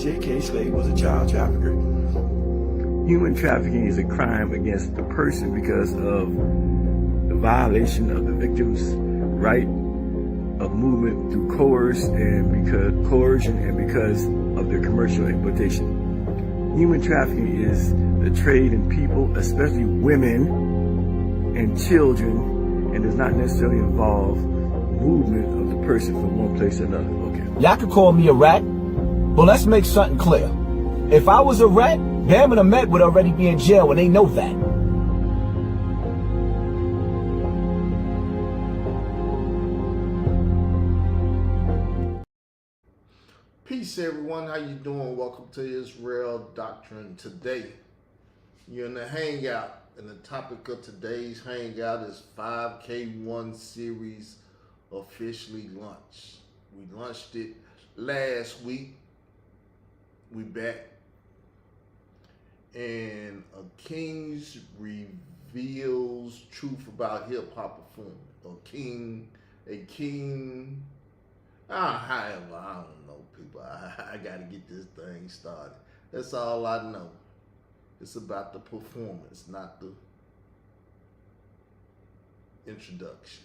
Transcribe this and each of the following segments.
DJ K. Slade was a child trafficker. Human trafficking is a crime against the person because of the violation of the victim's right of movement through coercion and because of their commercial exploitation. Human trafficking is the trade in people, especially women and children, and does not necessarily involve movement of the person from one place to another. Okay. Y'all could call me a rat, but let's make something clear. If I was a rat, Bam and Ahmed would already be in jail, and they know that. Peace, everyone. How you doing? Welcome to Israel Doctrine. Today, you're in the Hangout, and the topic of today's Hangout is 5K1 series officially launched. We launched it last week. We back. And a King's reveals truth about hip-hop performance. However, I don't know, people. I got to get this thing started. That's all I know. It's about the performance, not the introduction.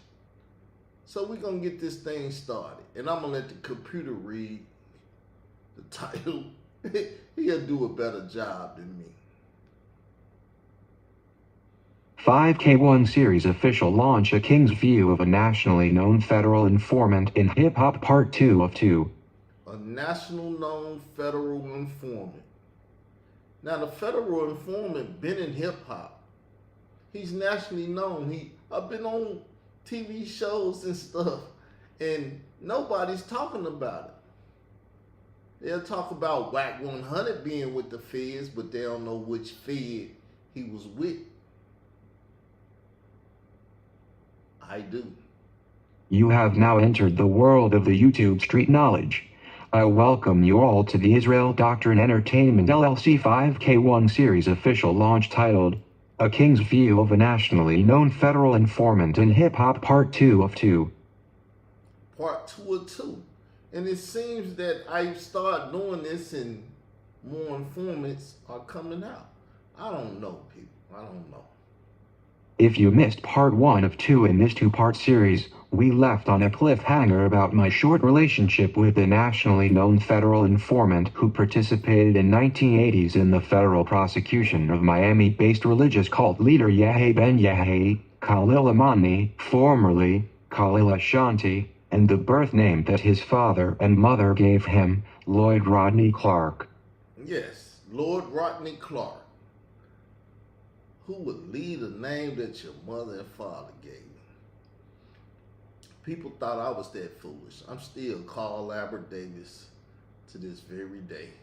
So we're going to get this thing started. And I'm going to let the computer read the title. He'll do a better job than me. 5K1 series official launch: A King's View of a Nationally Known Federal Informant in Hip Hop Part 2 of 2. A national known federal informant. Now the federal informant been in hip hop. He's nationally known. I've been on TV shows and stuff, and nobody's talking about it. They'll talk about Whack 100 being with the feds, but they don't know which fed he was with. I do. You have now entered the world of the YouTube street knowledge. I welcome you all to the Israel Doctrine Entertainment LLC 5K1 series official launch titled A King's View of a Nationally Known Federal Informant in Hip Hop Part 2 of 2. Part 2 of 2. And it seems that I start doing this and more informants are coming out. I don't know, people. I don't know. If you missed part 1 of 2 in this 2-part series, we left on a cliffhanger about my short relationship with the nationally known federal informant who participated in 1980s in the federal prosecution of Miami-based religious cult leader Yahya Ben Yahya, Khalil Amani, formerly Khalil Ashanti, and the birth name that his father and mother gave him, Lloyd Rodney Clark. Yes, Lloyd Rodney Clark. Who would lead a name that your mother and father gave you? People thought I was that foolish. I'm still Carl Albert Davis to this very day.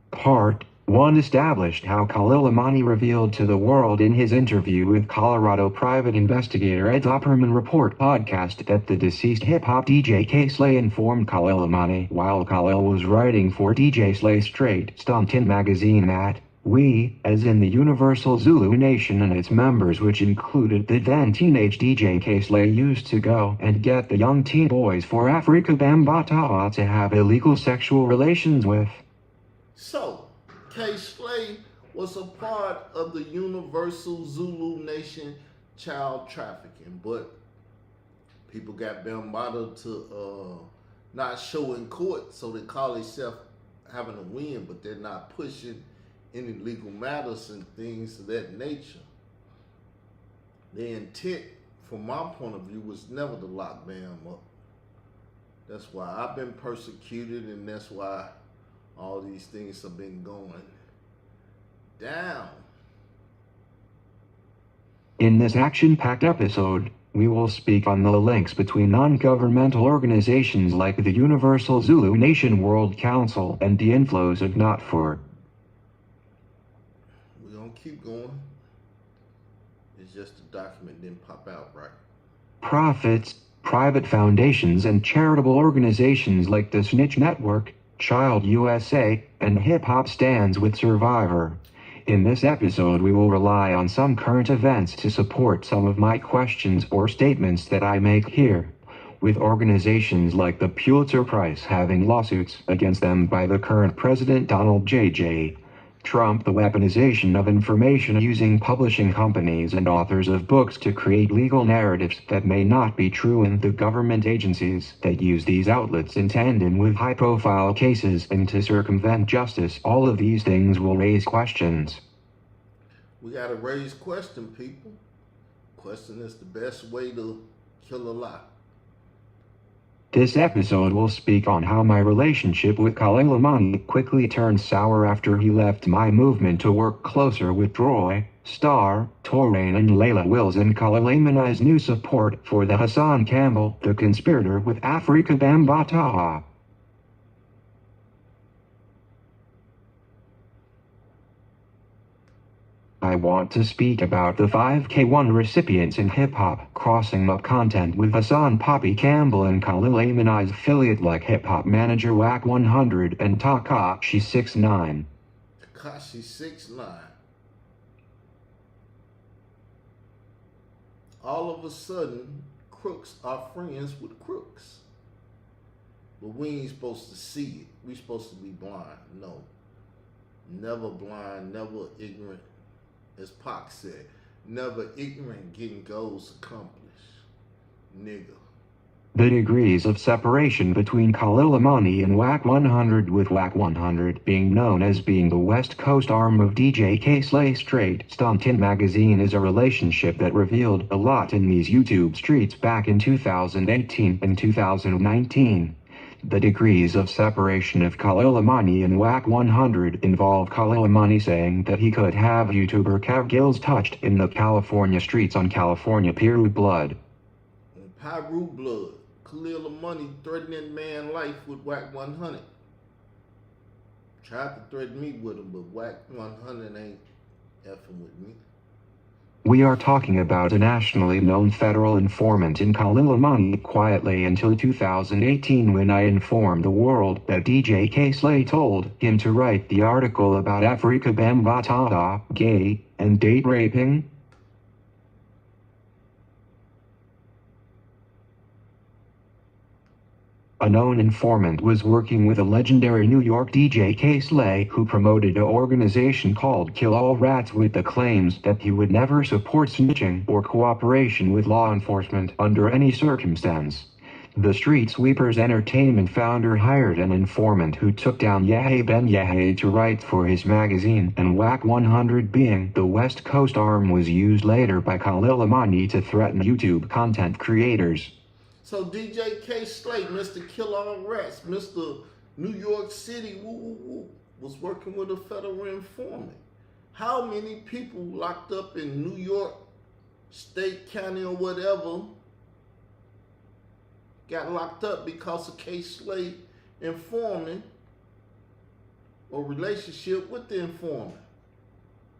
Part 1 established how Khalil Amani revealed to the world in his interview with Colorado private investigator Ed Opperman Report podcast that the deceased hip-hop DJ K. Slay informed Khalil Amani while Khalil was writing for DJ Slay's Straight Stumpton magazine that we, as in the Universal Zulu Nation and its members, which included the then teenage DJ K. Slay, used to go and get the young teen boys for Africa Bambaataa to have illegal sexual relations with. So, K. Slay was a part of the Universal Zulu Nation child trafficking, but people got Bambaataa to not show in court, so they call themselves having a win, but they're not pushing any legal matters and things of that nature. The intent, from my point of view, was never to lock Bam up. That's why I've been persecuted, and that's why all these things have been going down. In this action-packed episode, we will speak on the links between non-governmental organizations like the Universal Zulu Nation World Council and the inflows of not-for. We're going to keep going. It's just the document didn't pop out right. Profits, private foundations and charitable organizations like the Snitch Network, Child USA, and Hip Hop Stands with Survivor. In this episode we will rely on some current events to support some of my questions or statements that I make here. with organizations like the Pulitzer Prize having lawsuits against them by the current President Donald J. Trump. The weaponization of information using publishing companies and authors of books to create legal narratives that may not be true, and the government agencies that use these outlets in tandem with high-profile cases and to circumvent justice. All of these things will raise questions. We got to raise question, people. Question is the best way to kill a lie. This episode will speak on how my relationship with Khalil Imani quickly turned sour after he left my movement to work closer with Troy, Star, Torain and Layla Wills, and Khalil Imani's new support for the Hassan Campbell, the conspirator with Afrika Bambaataa. I want to speak about the 5K1 recipients in hip-hop crossing up content with Hassan Poppy Campbell and Khalil Imani's affiliate like hip-hop manager Wack 100 and Takashi 69. Takashi 69. All of a sudden, crooks are friends with crooks. But we ain't supposed to see it. We supposed to be blind. No. Never blind, never ignorant. As Pac said, never ignorant getting goals accomplished. Nigga. The degrees of separation between Khalil Imani and Wack 100, with Wack 100 being known as being the West Coast arm of DJ K-Slay Straight Stuntin' magazine, is a relationship that revealed a lot in these YouTube streets back in 2018 and 2019. The degrees of separation of Khalil Imani and Wack 100 involve Khalil Imani saying that he could have YouTuber Cav Gills touched in the California streets on California Peru blood. On Peru blood, Khalil Imani threatening man life with Wack 100. Tried to threaten me with him, but Wack 100 ain't effing with me. We are talking about a nationally known federal informant in Khalil Imani quietly until 2018, when I informed the world that DJ K-Slay told him to write the article about Afrika Bambaataa, gay, and date raping. A known informant was working with a legendary New York DJ K-Slay, who promoted an organization called Kill All Rats with the claims that he would never support snitching or cooperation with law enforcement under any circumstance. The Street Sweepers Entertainment founder hired an informant who took down Yahya Ben Yahya to write for his magazine, and Wack 100, being the West Coast arm, was used later by Khalil Imani to threaten YouTube content creators. So DJ K-Slay, Mr. Kill All Rats, Mr. New York City, was working with a federal informant. How many people locked up in New York, state, county, or whatever got locked up because of K-Slay informing or relationship with the informant?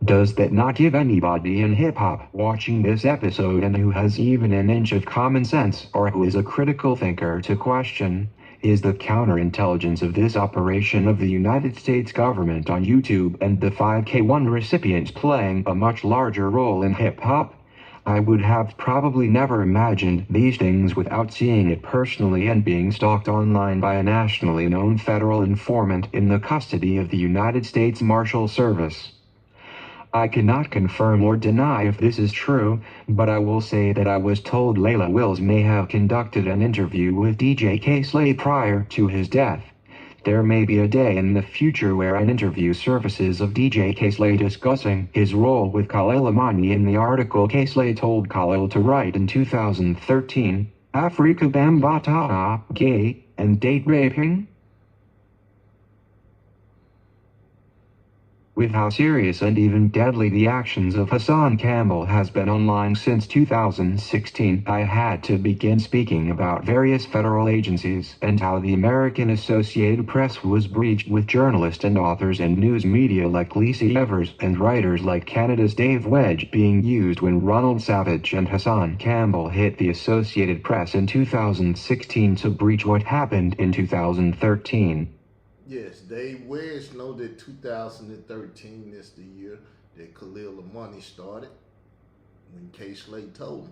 Does that not give anybody in hip-hop watching this episode, and who has even an inch of common sense or who is a critical thinker, to question, is the counterintelligence of this operation of the United States government on YouTube and the 5K1 recipients playing a much larger role in hip-hop? I would have probably never imagined these things without seeing it personally and being stalked online by a nationally known federal informant in the custody of the United States Marshal Service. I cannot confirm or deny if this is true, but I will say that I was told Layla Wills may have conducted an interview with DJ K-Slay prior to his death. There may be a day in the future where an interview surfaces of DJ K-Slay discussing his role with Khalil Imani in the article K-Slay told Khalil to write in 2013, Afrika Bambaataa, gay, and date raping? With how serious and even deadly the actions of Hassan Campbell has been online since 2016, I had to begin speaking about various federal agencies and how the American Associated Press was breached, with journalists and authors and news media like Lacey Evers and writers like Canada's Dave Wedge being used when Ronald Savage and Hassan Campbell hit the Associated Press in 2016 to breach what happened in 2013. Yes, Dave Wedge know that 2013 is the year that Khalil Imani started, when K-Slay told him.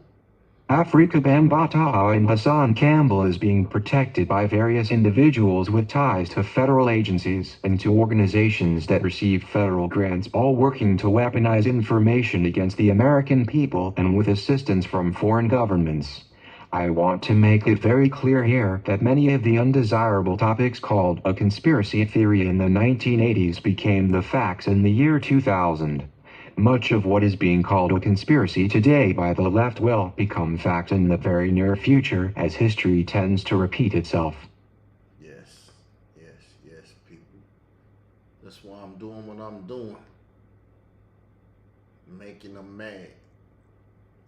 Afrika Bambaataa and Hassan Campbell is being protected by various individuals with ties to federal agencies and to organizations that receive federal grants, all working to weaponize information against the American people and with assistance from foreign governments. I want to make it very clear here that many of the undesirable topics called a conspiracy theory in the 1980s became the facts in the year 2000. Much of what is being called a conspiracy today by the left will become fact in the very near future, as history tends to repeat itself. Yes, people. That's why I'm doing what I'm doing. Making them mad.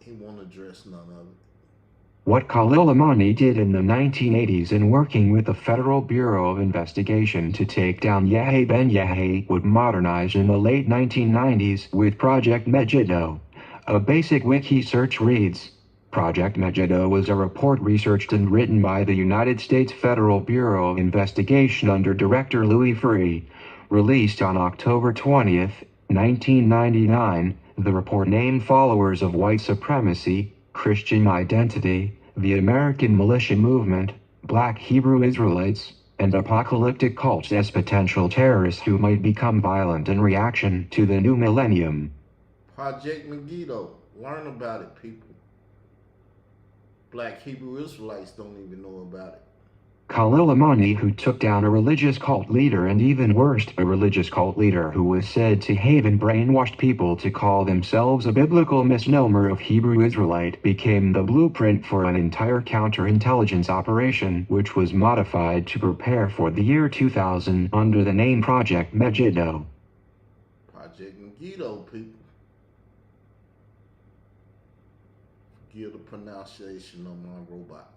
He won't address none of it. What Khalil Amani did in the 1980s in working with the Federal Bureau of Investigation to take down Yahya Ben Yahya would modernize in the late 1990s with Project Megiddo. A basic wiki search reads, Project Megiddo was a report researched and written by the United States Federal Bureau of Investigation under Director Louis Freeh. Released on October 20th, 1999, the report named followers of white supremacy, Christian identity, the American militia movement, Black Hebrew Israelites, and apocalyptic cults as potential terrorists who might become violent in reaction to the new millennium. Project Megiddo. Learn about it, people. Black Hebrew Israelites don't even know about it. Khalil Amani, who took down a religious cult leader, and even worse, a religious cult leader who was said to have and brainwashed people to call themselves a biblical misnomer of Hebrew Israelite, became the blueprint for an entire counterintelligence operation which was modified to prepare for the year 2000 under the name Project Megiddo. Project Megiddo, people. Forgive the pronunciation of my robot.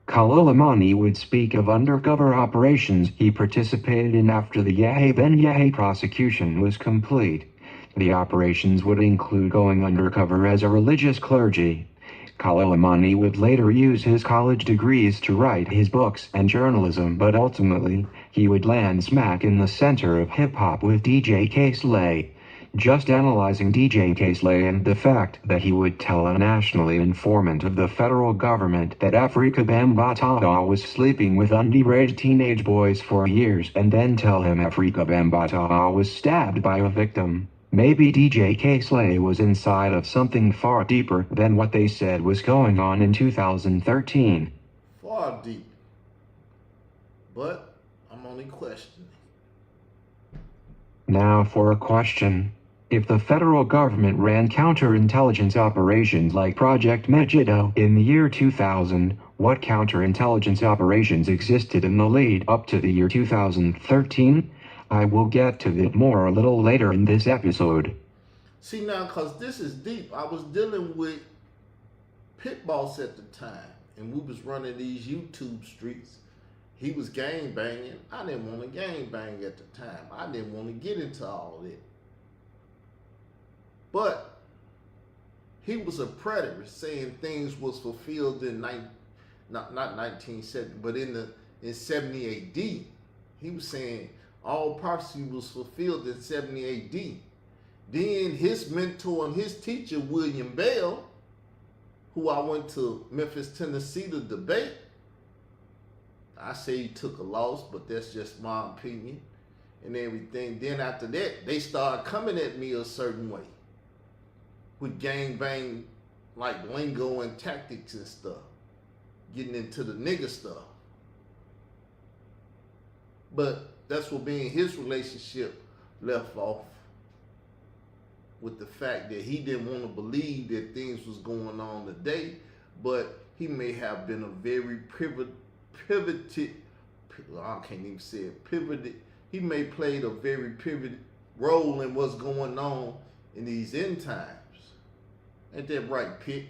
Khalil Amani would speak of undercover operations he participated in after the Yahya Ben Yahya prosecution was complete. The operations would include going undercover as a religious clergy. Khalil Amani would later use his college degrees to write his books and journalism, but ultimately, he would land smack in the center of hip-hop with DJ K-Slay. Just analyzing DJ K-Slay and the fact that he would tell a nationally informant of the federal government that Afrika Bambaataa was sleeping with underage teenage boys for years, and then tell him Afrika Bambaataa was stabbed by a victim. Maybe DJ K-Slay was inside of something far deeper than what they said was going on in 2013. Far deep. But I'm only questioning. Now for a question. If the federal government ran counterintelligence operations like Project Megiddo in the year 2000, what counterintelligence operations existed in the lead up to the year 2013? I will get to that more a little later in this episode. See now, because this is deep, I was dealing with Pit Boss at the time, and we was running these YouTube streets. He was gang banging. I didn't want to gang bang at the time. I didn't want to get into all that. But he was a preterist, saying things was fulfilled in not 1970, but in 70 AD. He was saying all prophecy was fulfilled in 70 AD. Then his mentor and his teacher, William Bell, who I went to Memphis, Tennessee to debate, I say he took a loss, but that's just my opinion and everything. Then after that, they started coming at me a certain way with gangbang like lingo and tactics and stuff, getting into the nigga stuff. But that's what being his relationship left off with the fact that he didn't want to believe that things was going on today, but he may have been a very pivoted, I can't even say it, pivoted. He may played a very pivoted role in what's going on in these end times. Ain't that right, Pitt?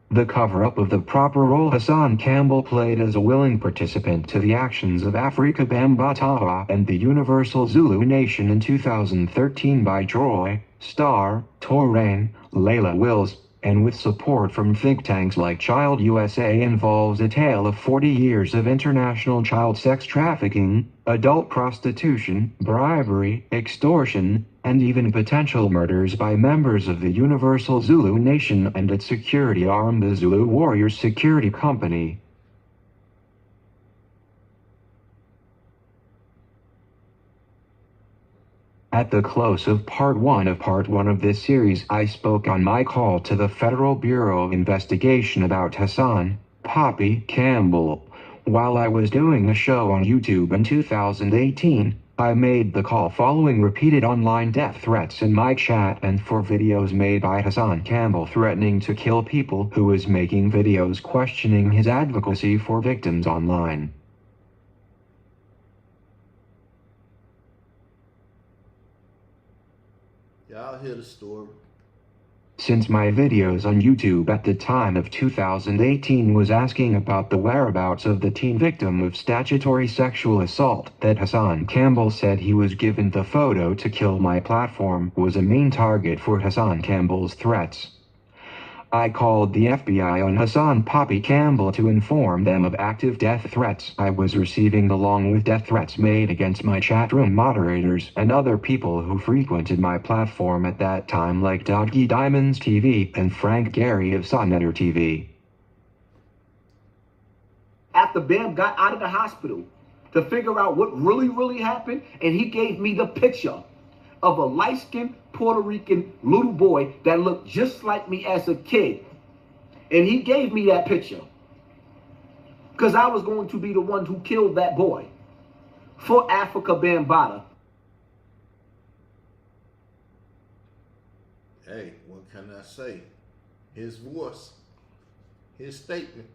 The cover-up of the proper role Hassan Campbell played as a willing participant to the actions of Afrika Bambaataa and the Universal Zulu Nation in 2013 by Troy, Star, Torain, Layla Wills, and with support from think tanks like Child USA, involves a tale of 40 years of international child sex trafficking, adult prostitution, bribery, extortion, and even potential murders by members of the Universal Zulu Nation and its security arm, the Zulu Warriors Security Company. At the close of part one of this series, I spoke on my call to the Federal Bureau of Investigation about Hassan "Poppy" Campbell. While I was doing a show on YouTube in 2018, I made the call following repeated online death threats in my chat and for videos made by Hassan Campbell threatening to kill people who was making videos questioning his advocacy for victims online. Y'all hear the story. Since my videos on YouTube at the time of 2018 was asking about the whereabouts of the teen victim of statutory sexual assault that Hassan Campbell said he was given the photo to kill, my platform was a main target for Hassan Campbell's threats. I called the FBI on Hassan "Poppy" Campbell to inform them of active death threats I was receiving, along with death threats made against my chat room moderators and other people who frequented my platform at that time, like Doggy Diamonds TV and Frank Gehry of Sonnetter TV. After Bam got out of the hospital to figure out what really happened, and he gave me the picture of a light-skinned Puerto Rican little boy that looked just like me as a kid. And he gave me that picture because I was going to be the one who killed that boy for Africa Bambaataa. Hey, what can I say? His voice, his statement.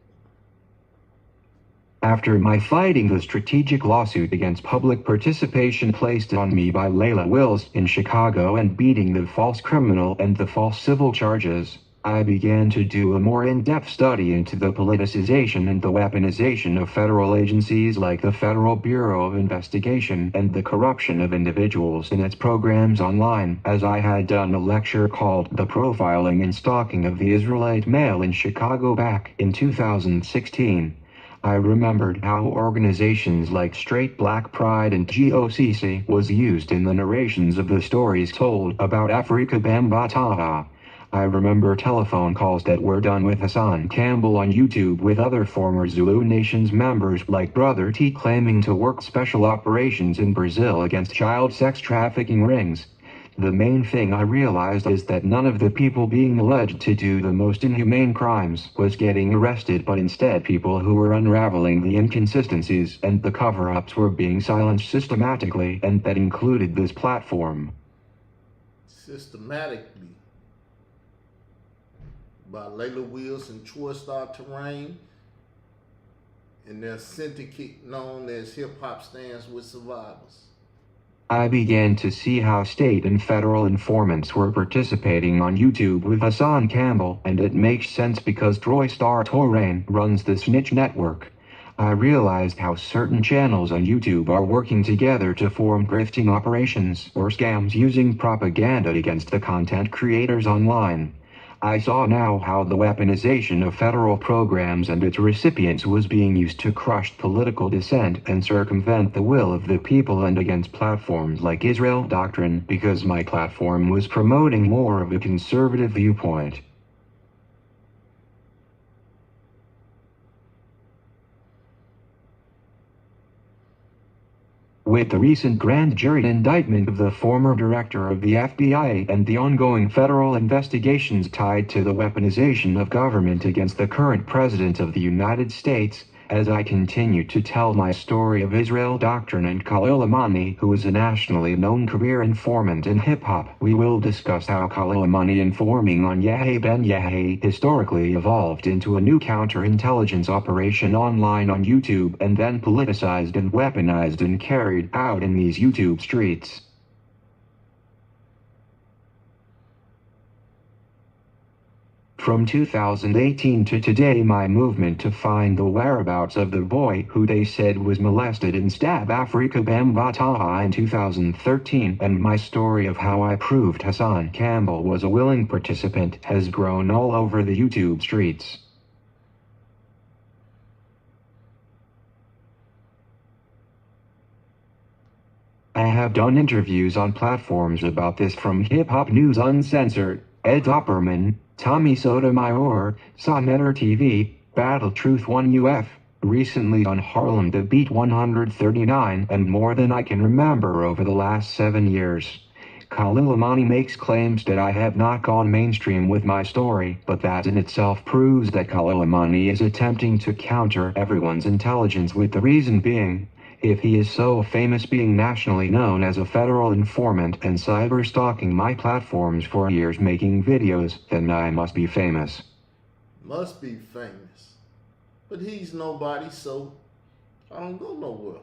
After my fighting the strategic lawsuit against public participation placed on me by Layla Wills in Chicago and beating the false criminal and the false civil charges, I began to do a more in-depth study into the politicization and the weaponization of federal agencies like the Federal Bureau of Investigation and the corruption of individuals in its programs online, as I had done a lecture called The Profiling and Stalking of the Israelite Male in Chicago back in 2016. I remembered how organizations like Straight Black Pride and GOCC was used in the narrations of the stories told about Afrika Bambaataa. I remember telephone calls that were done with Hassan Campbell on YouTube with other former Zulu Nations members like Brother T claiming to work special operations in Brazil against child sex trafficking rings. The main thing I realized is that none of the people being alleged to do the most inhumane crimes was getting arrested, but instead people who were unraveling the inconsistencies and the cover-ups were being silenced systematically, and that included this platform. Systematically. By Layla Wills and Troy Star Terrain and their syndicate known as Hip Hop Stands with Survivors. I began to see how state and federal informants were participating on YouTube with Hassan Campbell, and it makes sense because Troy Star Terrain runs the Snitch Network. I realized how certain channels on YouTube are working together to form grifting operations or scams using propaganda against the content creators online. I saw now how the weaponization of federal programs and its recipients was being used to crush political dissent and circumvent the will of the people, and against platforms like Israel Doctrine, because my platform was promoting more of a conservative viewpoint. With the recent grand jury indictment of the former director of the FBI and the ongoing federal investigations tied to the weaponization of government against the current president of the United States, as I continue to tell my story of Israel Doctrine and Khalil Amani, who is a nationally known career informant in hip-hop, we will discuss how Khalil Amani informing on Yahya Ben Yahya historically evolved into a new counterintelligence operation online on YouTube and then politicized and weaponized and carried out in these YouTube streets. From 2018 to today, my movement to find the whereabouts of the boy who they said was molested in Stab Africa Bambataha in 2013 and my story of how I proved Hassan Campbell was a willing participant has grown all over the YouTube streets. I have done interviews on platforms about this from Hip Hop News Uncensored, Ed Opperman, Tommy Sotomayor, Sonnetter TV, Battle Truth 1 UF, recently on Harlem The Beat 139 and more than I can remember over the last 7 years. Khalil Amani makes claims that I have not gone mainstream with my story, but that in itself proves that Khalil Amani is attempting to counter everyone's intelligence, with the reason being, if he is so famous being nationally known as a federal informant and cyber-stalking my platforms for years making videos, then I must be famous. Must be famous. But he's nobody, so I don't go nowhere.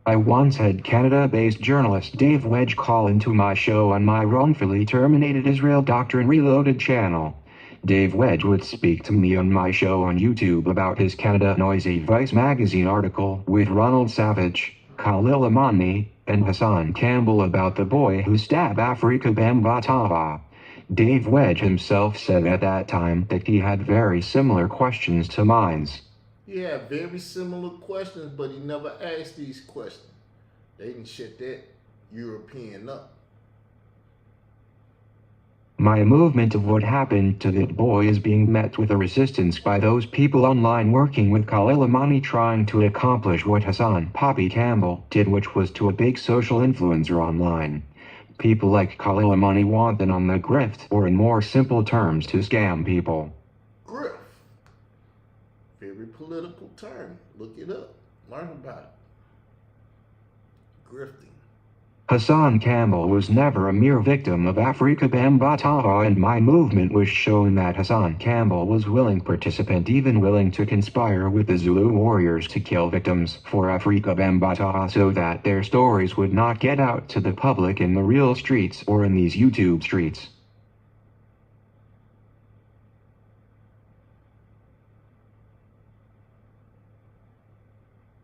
I once had Canada-based journalist Dave Wedge call into my show on my wrongfully terminated Israel Doctrine Reloaded channel. Dave Wedge would speak to me on my show on YouTube about his Canada Noisy Vice magazine article with Ronald Savage, Khalil Amani, and Hassan Campbell about the boy who stabbed Afrika Bambataha. Dave Wedge himself said at that time that he had very similar questions to mine. He had very similar questions, but he never asked these questions. They didn't shut that European up. My movement of what happened to that boy is being met with a resistance by those people online working with Khalil Amani trying to accomplish what Hassan Poppy Campbell did, which was to a big social influencer online. People like Khalil Amani want them on the grift, or in more simple terms, to scam people. Grift. Very political term. Look it up. Learn about it. Grifting. Hassan Campbell was never a mere victim of Afrika Bambataha, and my movement was showing that Hassan Campbell was willing participant, even willing to conspire with the Zulu warriors to kill victims for Afrika Bambataha so that their stories would not get out to the public in the real streets or in these YouTube streets.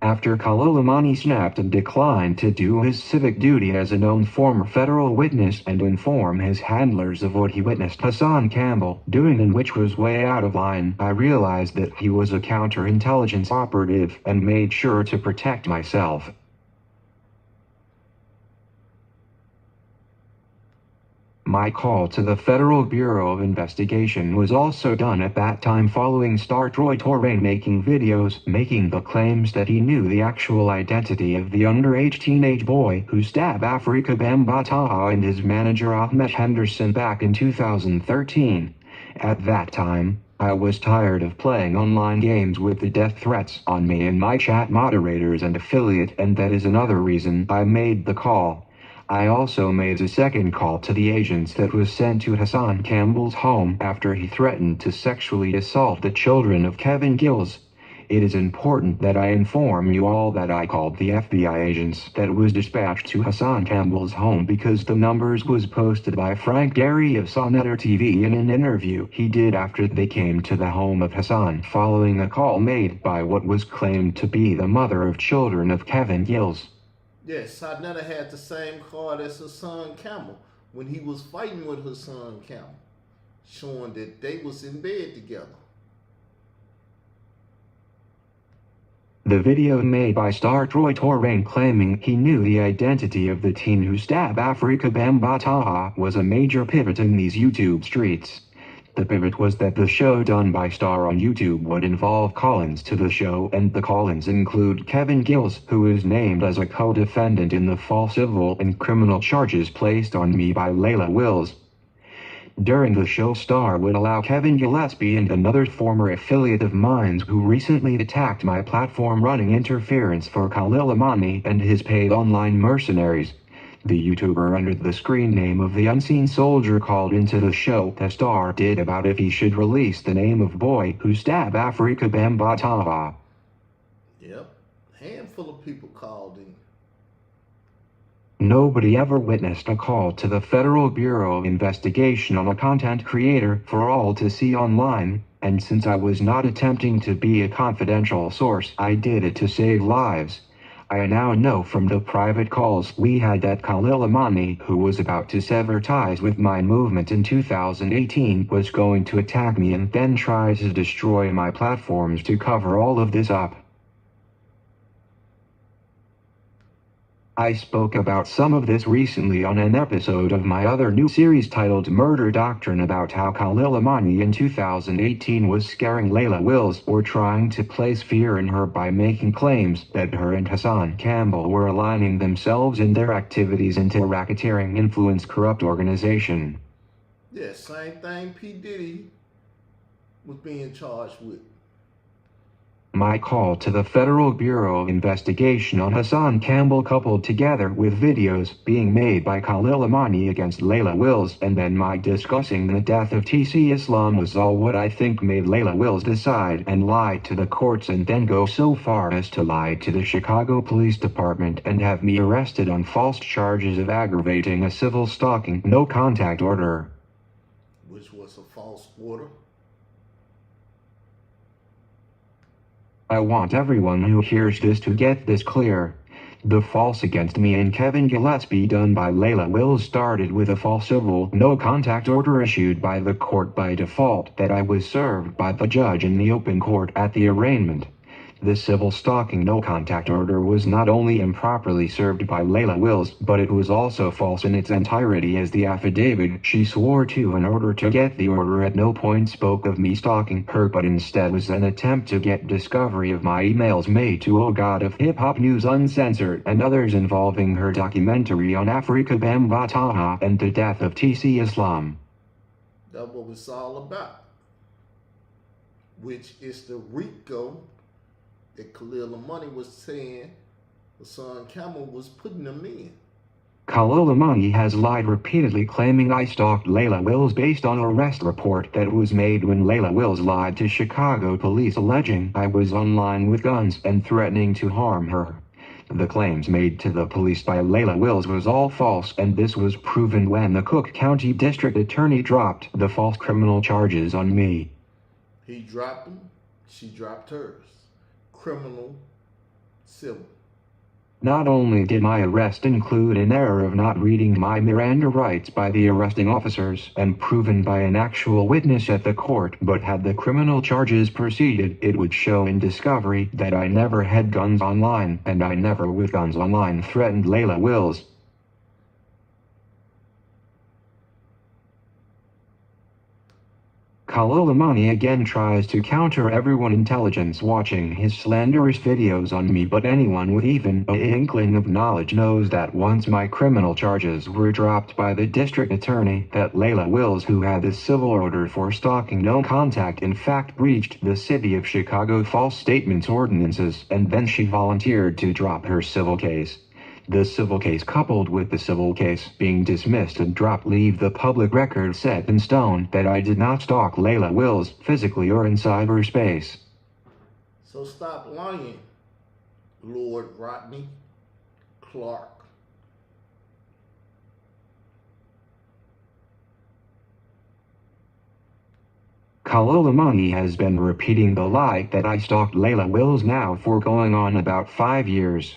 After Khalil Amani snapped and declined to do his civic duty as a known former federal witness and inform his handlers of what he witnessed Hassan Campbell doing, and which was way out of line, I realized that he was a counterintelligence operative and made sure to protect myself. My call to the Federal Bureau of Investigation was also done at that time, following Star Troy Torrain making videos making the claims that he knew the actual identity of the underage teenage boy who stabbed Afrika Bambataha and his manager Ahmed Henderson back in 2013. At that time, I was tired of playing online games with the death threats on me and my chat moderators and affiliate, and that is another reason I made the call. I also made a second call to the agents that was sent to Hassan Campbell's home after he threatened to sexually assault the children of Kevin Gills. It is important that I inform you all that I called the FBI agents that was dispatched to Hassan Campbell's home because the numbers was posted by Frank Gehry of Sonnetter TV in an interview he did after they came to the home of Hassan following a call made by what was claimed to be the mother of children of Kevin Gills. Yes, Sonnetter had the same card as Hassan Campbell when he was fighting with Hassan Campbell, showing that they was in bed together. The video made by Star Troy Torrain claiming he knew the identity of the teen who stabbed Afrika Bambataha was a major pivot in these YouTube streets. The pivot was that the show done by Star on YouTube would involve call-ins to the show, and the call-ins include Kevin Gills, who is named as a co-defendant in the false civil and criminal charges placed on me by Layla Wills. During the show, Star would allow Kevin Gillespie and another former affiliate of mine who recently attacked my platform running interference for Khalil Amani and his paid online mercenaries. The YouTuber under the screen name of the Unseen Soldier called into the show that Star did about if he should release the name of boy who stabbed Afrika Bambataha. Yep, handful of people called in. Nobody ever witnessed a call to the Federal Bureau of Investigation on a content creator for all to see online, and since I was not attempting to be a confidential source, I did it to save lives. I now know from the private calls we had that Khalil Amani, who was about to sever ties with my movement in 2018, was going to attack me and then try to destroy my platforms to cover all of this up. I spoke about some of this recently on an episode of my other new series titled Murder Doctrine, about how Khalil Amani in 2018 was scaring Layla Wills or trying to place fear in her by making claims that her and Hassan Campbell were aligning themselves in their activities into a racketeering influence corrupt organization. Yeah, same thing P. Diddy was being charged with. My call to the Federal Bureau of Investigation on Hassan Campbell, coupled together with videos being made by Khalil Amani against Layla Wills, and then my discussing the death of TC Islam, was all what I think made Layla Wills decide and lie to the courts and then go so far as to lie to the Chicago Police Department and have me arrested on false charges of aggravating a civil stalking no contact order. Which was a false order. I want everyone who hears this to get this clear. The false against me and Kevin Gillespie done by Layla Wills started with a false civil no-contact order issued by the court by default that I was served by the judge in the open court at the arraignment. The civil stalking no-contact order was not only improperly served by Layla Wills, but it was also false in its entirety, as the affidavit she swore to in order to get the order at no point spoke of me stalking her, but instead was an attempt to get discovery of my emails made to O God of Hip Hop News Uncensored and others involving her documentary on Afrika Bambaataa and the death of TC Islam. That's what it's all about. Which is the RICO that Khalil Amani was saying Hassan Campbell was putting them in. Khalil Amani has lied repeatedly, claiming I stalked Layla Wills based on an arrest report that was made when Layla Wills lied to Chicago police, alleging I was online with guns and threatening to harm her. The claims made to the police by Layla Wills was all false, and this was proven when the Cook County District Attorney dropped the false criminal charges on me. He dropped them, she dropped hers. Criminal, civil. Not only did my arrest include an error of not reading my Miranda rights by the arresting officers and proven by an actual witness at the court, but had the criminal charges proceeded, it would show in discovery that I never had guns online, and I never with guns online threatened Layla Wills. Khalil Amani again tries to counter everyone intelligence watching his slanderous videos on me, but anyone with even an inkling of knowledge knows that once my criminal charges were dropped by the district attorney, that Layla Wills, who had the civil order for stalking no contact, in fact breached the City of Chicago false statements ordinances, and then she volunteered to drop her civil case. The civil case, coupled with the civil case being dismissed and dropped, leave the public record set in stone that I did not stalk Layla Wills physically or in cyberspace. So stop lying, Lord Rodney Clark. Khalil Amani has been repeating the lie that I stalked Layla Wills now for going on about 5 years.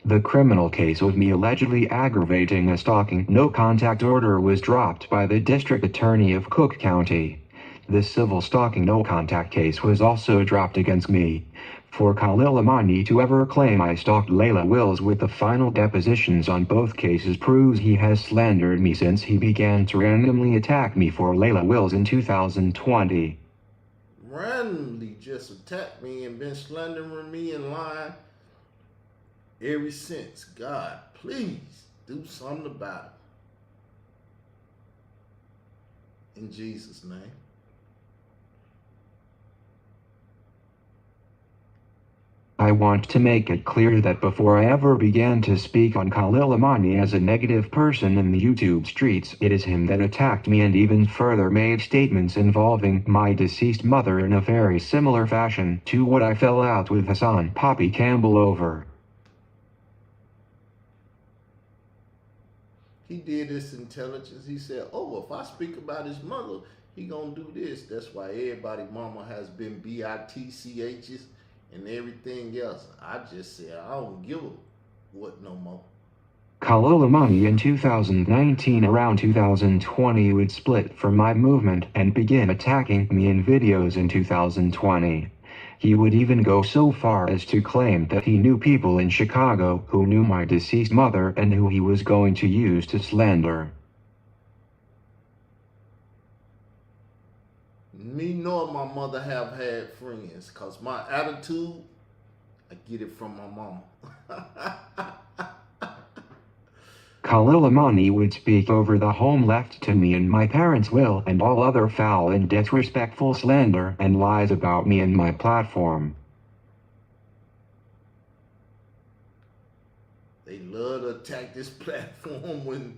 The criminal case of me allegedly aggravating a stalking no-contact order was dropped by the district attorney of Cook County. The civil stalking no-contact case was also dropped against me. For Khalil Amani to ever claim I stalked Layla Wills with the final depositions on both cases proves he has slandered me since he began to randomly attack me for Layla Wills in 2020. Randomly just attacked me and been slandering me and lying ever since. God, please do something about it. In Jesus' name. I want to make it clear that before I ever began to speak on Khalil Amani as a negative person in the YouTube streets, it is him that attacked me and even further made statements involving my deceased mother in a very similar fashion to what I fell out with Hassan Poppy Campbell over. he did this intelligence. He said, oh, if I speak about his mother, he gonna do this. That's why everybody mama has been BITCHs and everything else. I just said, I don't give a what no more. Khalil Amani in 2019 around 2020 would split from my movement and begin attacking me in videos in 2020. He would even go so far as to claim that he knew people in Chicago who knew my deceased mother and who he was going to use to slander. Me nor my mother have had friends, cause my attitude, I get it from my mama. Khalil Amani would speak over the home left to me in my parents' will and all other foul and disrespectful slander and lies about me and my platform. They love to attack this platform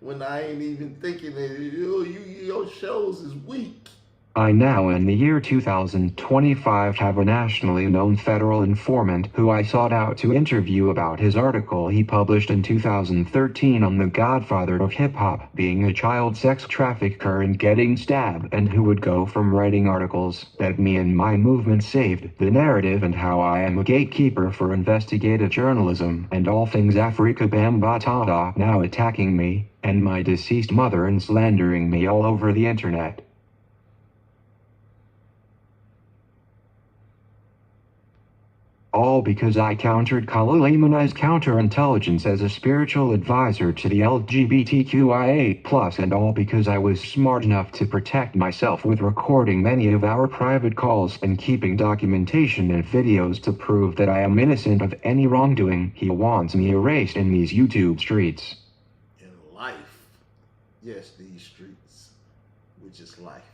when I ain't even thinking that your shows is weak. I now in the year 2025 have a nationally known federal informant who I sought out to interview about his article he published in 2013 on the godfather of hip-hop being a child sex trafficker and getting stabbed, and who would go from writing articles that me and my movement saved the narrative and how I am a gatekeeper for investigative journalism and all things Afrika Bambaataa, now attacking me and my deceased mother and slandering me all over the internet. All because I countered Khalil Amani's counterintelligence as a spiritual advisor to the LGBTQIA+, and all because I was smart enough to protect myself with recording many of our private calls and keeping documentation and videos to prove that I am innocent of any wrongdoing. He wants me erased in these YouTube streets. In life. Yes, these streets, which is life.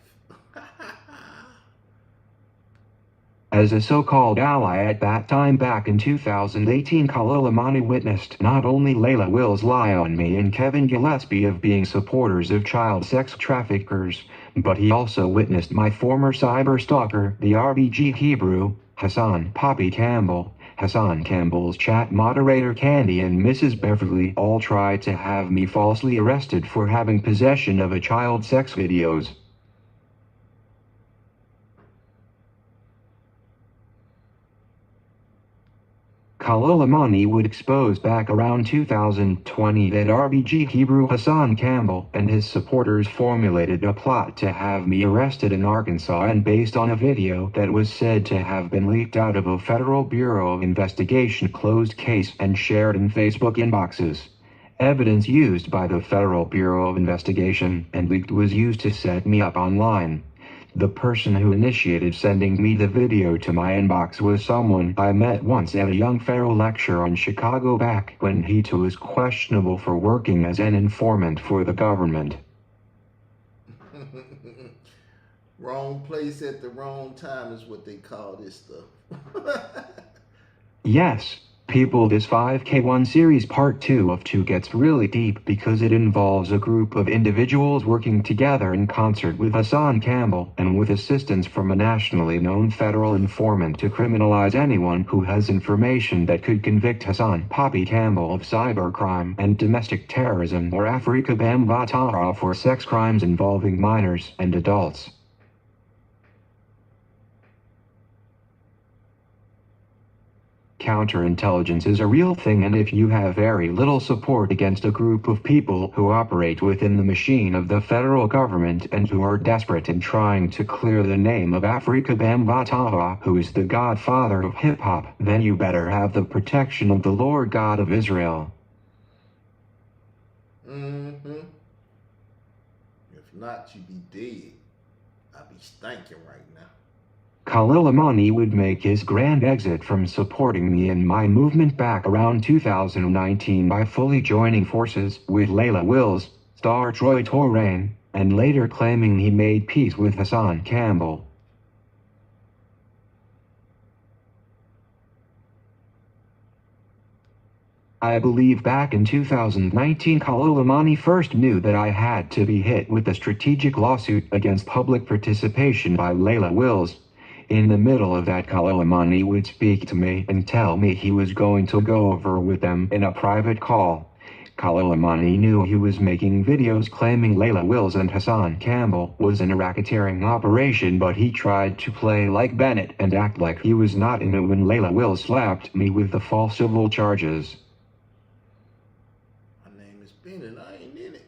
As a so-called ally at that time back in 2018, Khalil Amani witnessed not only Layla Wills lie on me and Kevin Gillespie of being supporters of child sex traffickers, but he also witnessed my former cyber stalker, the RBG Hebrew, Hassan Poppy Campbell, Hassan Campbell's chat moderator Candy, and Mrs. Beverly all tried to have me falsely arrested for having possession of a child sex videos. Khalil Amani would expose back around 2020 that RBG Hebrew Hassan Campbell and his supporters formulated a plot to have me arrested in Arkansas, and based on a video that was said to have been leaked out of a Federal Bureau of Investigation closed case and shared in Facebook inboxes. Evidence used by the Federal Bureau of Investigation and leaked was used to set me up online. The person who initiated sending me the video to my inbox was someone I met once at a young Pharaoh lecture in Chicago back when he too was questionable for working as an informant for the government. Wrong place at the wrong time is what they call this stuff. Yes. People, this 5K1 series part 2 of 2 gets really deep because it involves a group of individuals working together in concert with Hassan Campbell and with assistance from a nationally known federal informant to criminalize anyone who has information that could convict Hassan Poppy Campbell of cybercrime and domestic terrorism or Afrika Bambaataa for sex crimes involving minors and adults. Counterintelligence is a real thing, and if you have very little support against a group of people who operate within the machine of the federal government and who are desperate in trying to clear the name of Afrika Bambaataa, who is the godfather of hip-hop, then you better have the protection of the Lord God of Israel. Mm-hmm. If not, you be dead. I be stinking right now. Khalil Amani would make his grand exit from supporting me and my movement back around 2019 by fully joining forces with Layla Wills, star Troy Torain, and later claiming he made peace with Hassan Campbell. I believe back in 2019 Khalil Amani first knew that I had to be hit with a strategic lawsuit against public participation by Layla Wills. In the middle of that, Khalil Amani would speak to me and tell me he was going to go over with them in a private call. Khalil Amani knew he was making videos claiming Layla Wills and Hassan Campbell was in a racketeering operation, but he tried to play like Bennett and act like he was not in it when Layla Wills slapped me with the false civil charges. My name is Bennett, I ain't in it.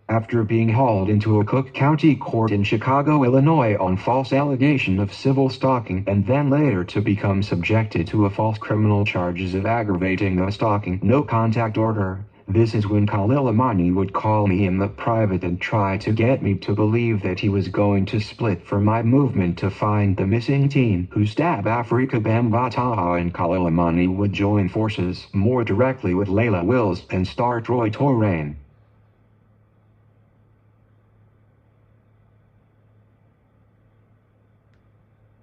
After being hauled into a Cook County court in Chicago, Illinois on false allegation of civil stalking and then later to become subjected to a false criminal charges of aggravating a stalking no contact order, this is when Khalil Amani would call me in the private and try to get me to believe that he was going to split from my movement to find the missing teen who stabbed Afrika Bambaataa, and Khalil Amani would join forces more directly with Layla Wills and star Troy Torrain.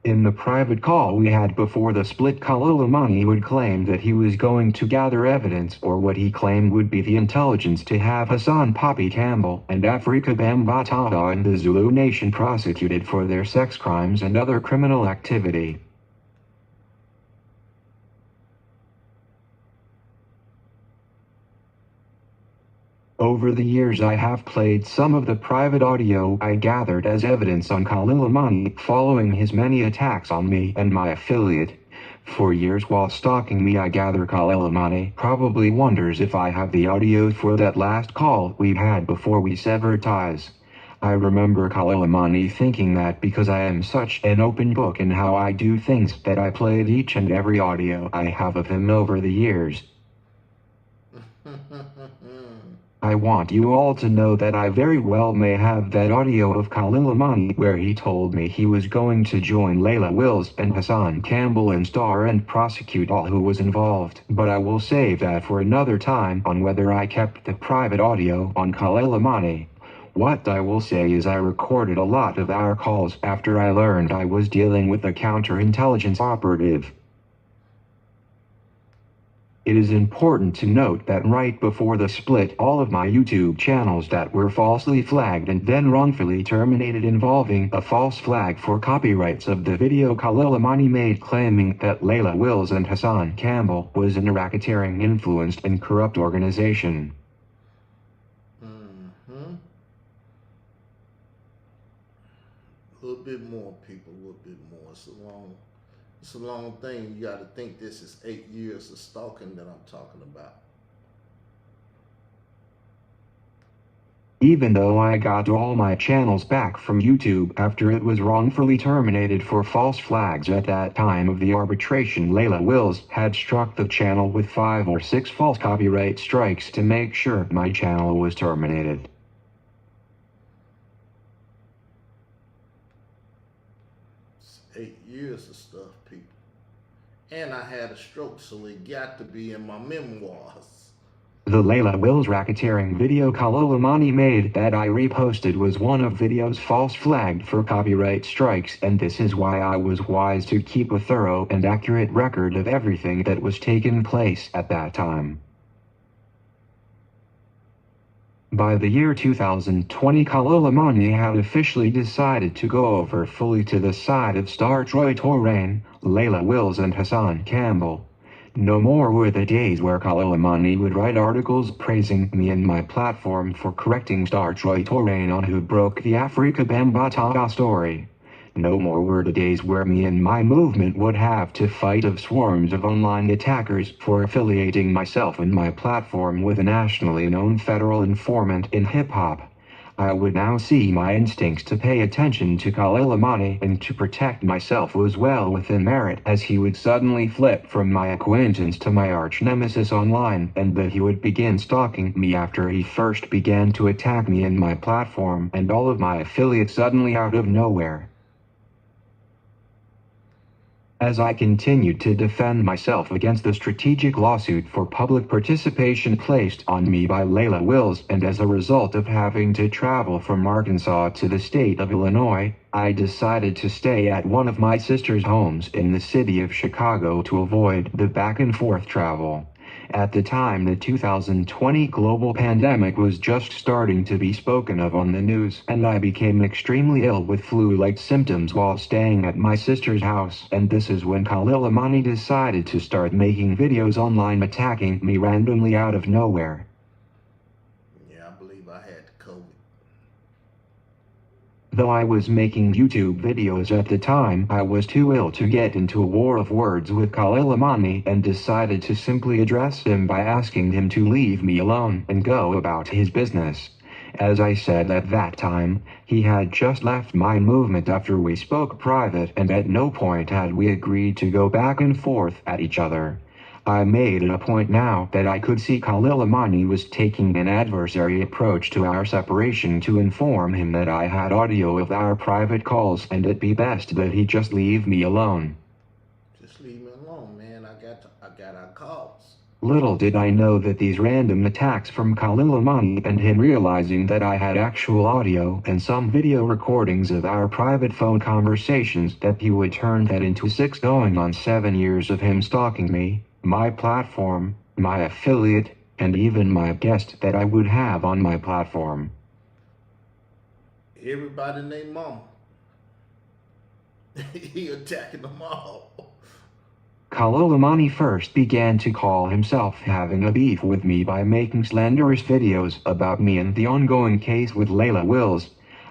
In the private call we had before the split, Khalil Amani would claim that he was going to gather evidence, or what he claimed would be the intelligence, to have Hassan Poppy Campbell and Afrika Bambaataa and the Zulu Nation prosecuted for their sex crimes and other criminal activity. Over the years I have played some of the private audio I gathered as evidence on Khalil Amani following his many attacks on me and my affiliate. For years while stalking me, I gather Khalil Amani probably wonders if I have the audio for that last call we had before we severed ties. I remember Khalil Amani thinking that because I am such an open book in how I do things that I played each and every audio I have of him over the years. I want you all to know that I very well may have that audio of Khalil Amani where he told me he was going to join Layla Wills and Hassan Campbell and star and prosecute all who was involved, but I will save that for another time on whether I kept the private audio on Khalil Amani. What I will say is I recorded a lot of our calls after I learned I was dealing with a counterintelligence operative. It is important to note that right before the split, all of my YouTube channels that were falsely flagged and then wrongfully terminated involving a false flag for copyrights of the video Khalil Amani made claiming that Layla Wills and Hassan Campbell was in a racketeering, influenced and corrupt organization. A little bit more, people, a little bit more. It's a long thing. You got to think this is 8 years of stalking that I'm talking about. Even though I got all my channels back from YouTube after it was wrongfully terminated for false flags at that time of the arbitration, Layla Wills had struck the channel with 5 or 6 false copyright strikes to make sure my channel was terminated. It's 8 years of stuff, people. And I had a stroke, so it got to be in my memoirs. The Layla Wills racketeering video Khalil Amani made that I reposted was one of videos false flagged for copyright strikes, and this is why I was wise to keep a thorough and accurate record of everything that was taking place at that time. By the year 2020, Khalil Amani had officially decided to go over fully to the side of star Troy Torrain, Layla Wills and Hassan Campbell. No more were the days where Khalil Amani would write articles praising me and my platform for correcting star Troy Torrain on who broke the Afrika Bambaataa story. No more were the days where me and my movement would have to fight of swarms of online attackers for affiliating myself and my platform with a nationally known federal informant in hip-hop. I would now see my instincts to pay attention to Khalil Amani and to protect myself was well within merit, as he would suddenly flip from my acquaintance to my arch-nemesis online, and that he would begin stalking me after he first began to attack me and my platform and all of my affiliates suddenly out of nowhere. As I continued to defend myself against the strategic lawsuit for public participation placed on me by Layla Wills, and as a result of having to travel from Arkansas to the state of Illinois, I decided to stay at one of my sister's homes in the city of Chicago to avoid the back and forth travel. At the time, the 2020 global pandemic was just starting to be spoken of on the news, and I became extremely ill with flu-like symptoms while staying at my sister's house. And this is when Khalil Amani decided to start making videos online attacking me randomly out of nowhere. Yeah, I believe I had COVID. Though I was making YouTube videos at the time, I was too ill to get into a war of words with Khalil Amani and decided to simply address him by asking him to leave me alone and go about his business. As I said at that time, he had just left my movement after we spoke private, and at no point had we agreed to go back and forth at each other. I made it a point now that I could see Khalil Amani was taking an adversary approach to our separation to inform him that I had audio of our private calls and it'd be best that he just leave me alone. Just leave me alone, man. I got our calls. Little did I know that these random attacks from Khalil Amani and him realizing that I had actual audio and some video recordings of our private phone conversations, that he would turn that into 6 going on 7 years of him stalking me, my platform, my affiliate, and even my guest that I would have on my platform. Everybody named Mama. He attacking them all. Khalil Amani first began to call himself having a beef with me by making slanderous videos about me and the ongoing case with Layla Wills.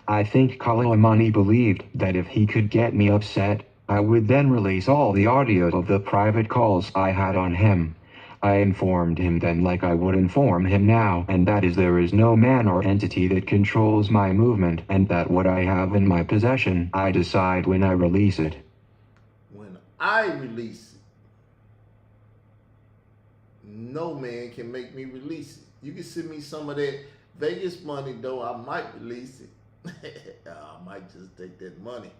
I think Khalil Amani believed that if he could get me upset, I would then release all the audio of the private calls I had on him. I informed him then, like I would inform him now, and that is, there is no man or entity that controls my movement, and that what I have in my possession, I decide when I release it. When I release it, no man can make me release it. You can send me some of that Vegas money, though, I might release it. I might just take that money.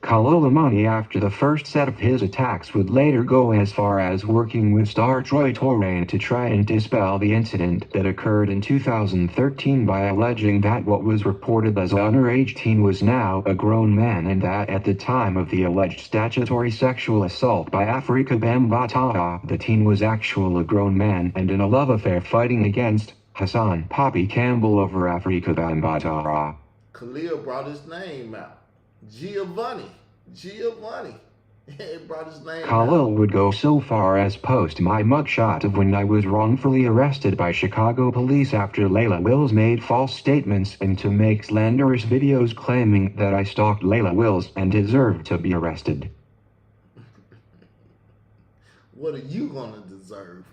Khalil Amani, after the first set of his attacks, would later go as far as working with star Troy Torain to try and dispel the incident that occurred in 2013 by alleging that what was reported as an underage teen was now a grown man, and that at the time of the alleged statutory sexual assault by Afrika Bambaataa, the teen was actually a grown man and in a love affair fighting against Hassan Poppy Campbell over Afrika Bambaataa. Khalil brought his name out. Giovanni. He brought his name Khalil out. would go so far as post my mugshot of when I was wrongfully arrested by Chicago police after Layla Wills made false statements, and to make slanderous videos claiming that I stalked Layla Wills and deserved to be arrested. What are you gonna deserve?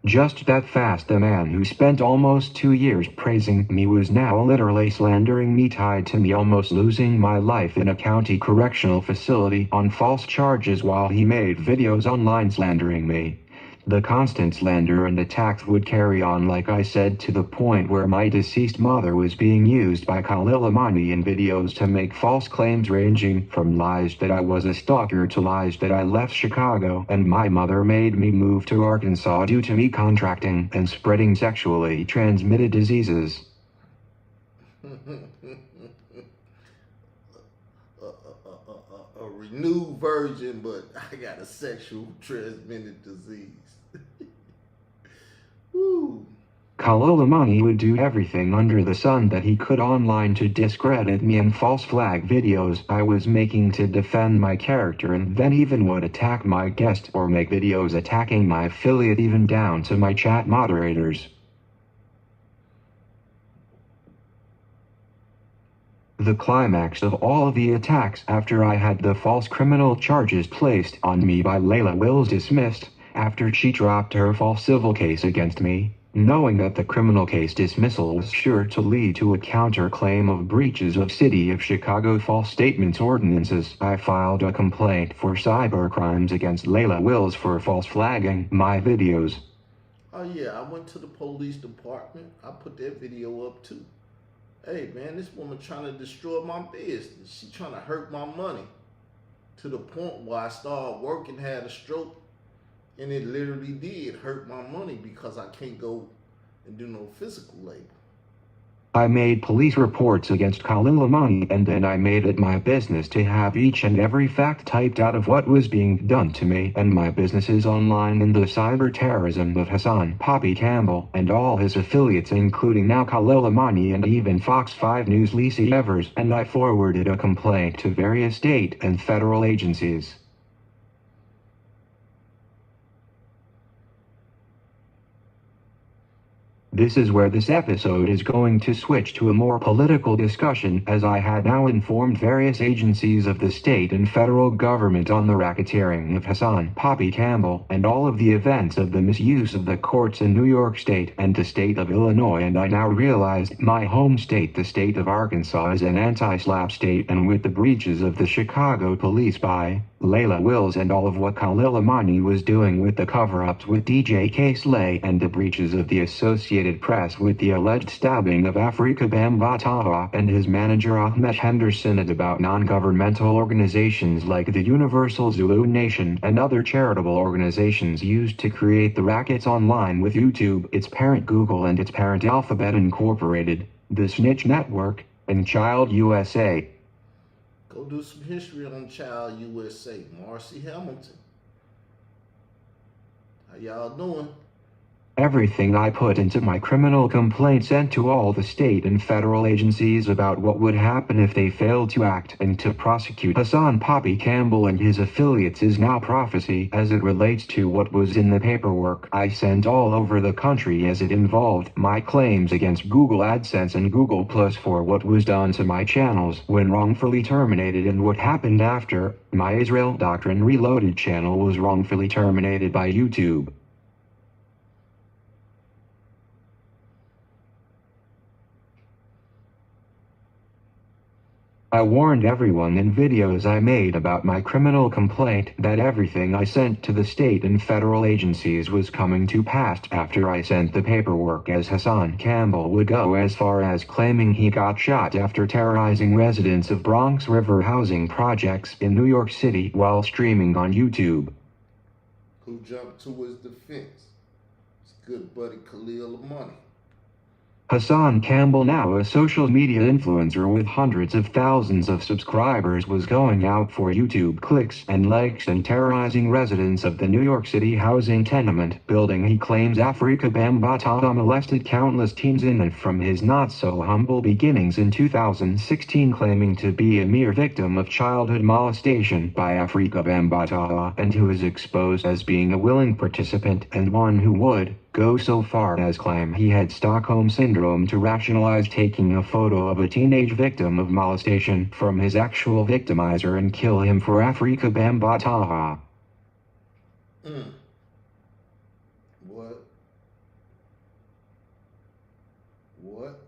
Just that fast, the man who spent almost 2 years praising me was now literally slandering me, tied to me almost losing my life in a county correctional facility on false charges while he made videos online slandering me. The constant slander and attacks would carry on, like I said, to the point where my deceased mother was being used by Khalil Amani in videos to make false claims ranging from lies that I was a stalker to lies that I left Chicago and my mother made me move to Arkansas due to me contracting and spreading sexually transmitted diseases. A renewed version, but I got a sexual transmitted disease. Woo. Khalil Amani would do everything under the sun that he could online to discredit me and false flag videos I was making to defend my character, and then even would attack my guest or make videos attacking my affiliate, even down to my chat moderators. The climax of all of the attacks, after I had the false criminal charges placed on me by Layla Wills dismissed, after she dropped her false civil case against me, knowing that the criminal case dismissal was sure to lead to a counterclaim of breaches of City of Chicago false statements ordinances, I filed a complaint for cybercrimes against Layla Wills for false flagging my videos. Oh yeah, I went to the police department. I put that video up too. Hey man, this woman trying to destroy my business. She trying to hurt my money. To the point where I started working, had a stroke, and it literally did hurt my money because I can't go and do no physical labor. I made police reports against Khalil Amani, and then I made it my business to have each and every fact typed out of what was being done to me and my businesses online in the cyber terrorism of Hassan Poppy Campbell and all his affiliates, including now Khalil Amani and even Fox 5 News Lacey Evers, and I forwarded a complaint to various state and federal agencies. This is where this episode is going to switch to a more political discussion, as I had now informed various agencies of the state and federal government on the racketeering of Hassan Poppy Campbell and all of the events of the misuse of the courts in New York State and the state of Illinois, and I now realized my home state, the state of Arkansas, is an anti-SLAPP state, and with the breaches of the Chicago police by Layla Wills and all of what Khalil Amani was doing with the cover-ups with DJ K-Slay and the breaches of the Associated Press with the alleged stabbing of Afrika Bambaataa and his manager Ahmet Henderson, and about non-governmental organizations like the Universal Zulu Nation and other charitable organizations used to create the rackets online with YouTube, its parent Google, and its parent Alphabet Incorporated, the Snitch Network, and Child USA. Go do some history on Child USA. Marcy Hamilton. How y'all doing? Everything I put into my criminal complaint sent to all the state and federal agencies about what would happen if they failed to act and to prosecute Hassan Poppy Campbell and his affiliates is now prophecy as it relates to what was in the paperwork I sent all over the country, as it involved my claims against Google AdSense and Google Plus for what was done to my channels when wrongfully terminated, and what happened after my Israel Doctrine Reloaded channel was wrongfully terminated by YouTube. I warned everyone in videos I made about my criminal complaint that everything I sent to the state and federal agencies was coming to pass after I sent the paperwork, as Hassan Campbell would go as far as claiming he got shot after terrorizing residents of Bronx River housing projects in New York City while streaming on YouTube. Who jumped to his defense? His good buddy Khalil Amani. Hassan Campbell, now a social media influencer with hundreds of thousands of subscribers, was going out for YouTube clicks and likes and terrorizing residents of the New York City housing tenement building he claims Afrika Bambaataa molested countless teens in, and from his not-so-humble beginnings in 2016 claiming to be a mere victim of childhood molestation by Afrika Bambaataa, and who is exposed as being a willing participant and one who would go so far as claim he had Stockholm Syndrome to rationalize taking a photo of a teenage victim of molestation from his actual victimizer and kill him for Afrika Bambaataa. What? What?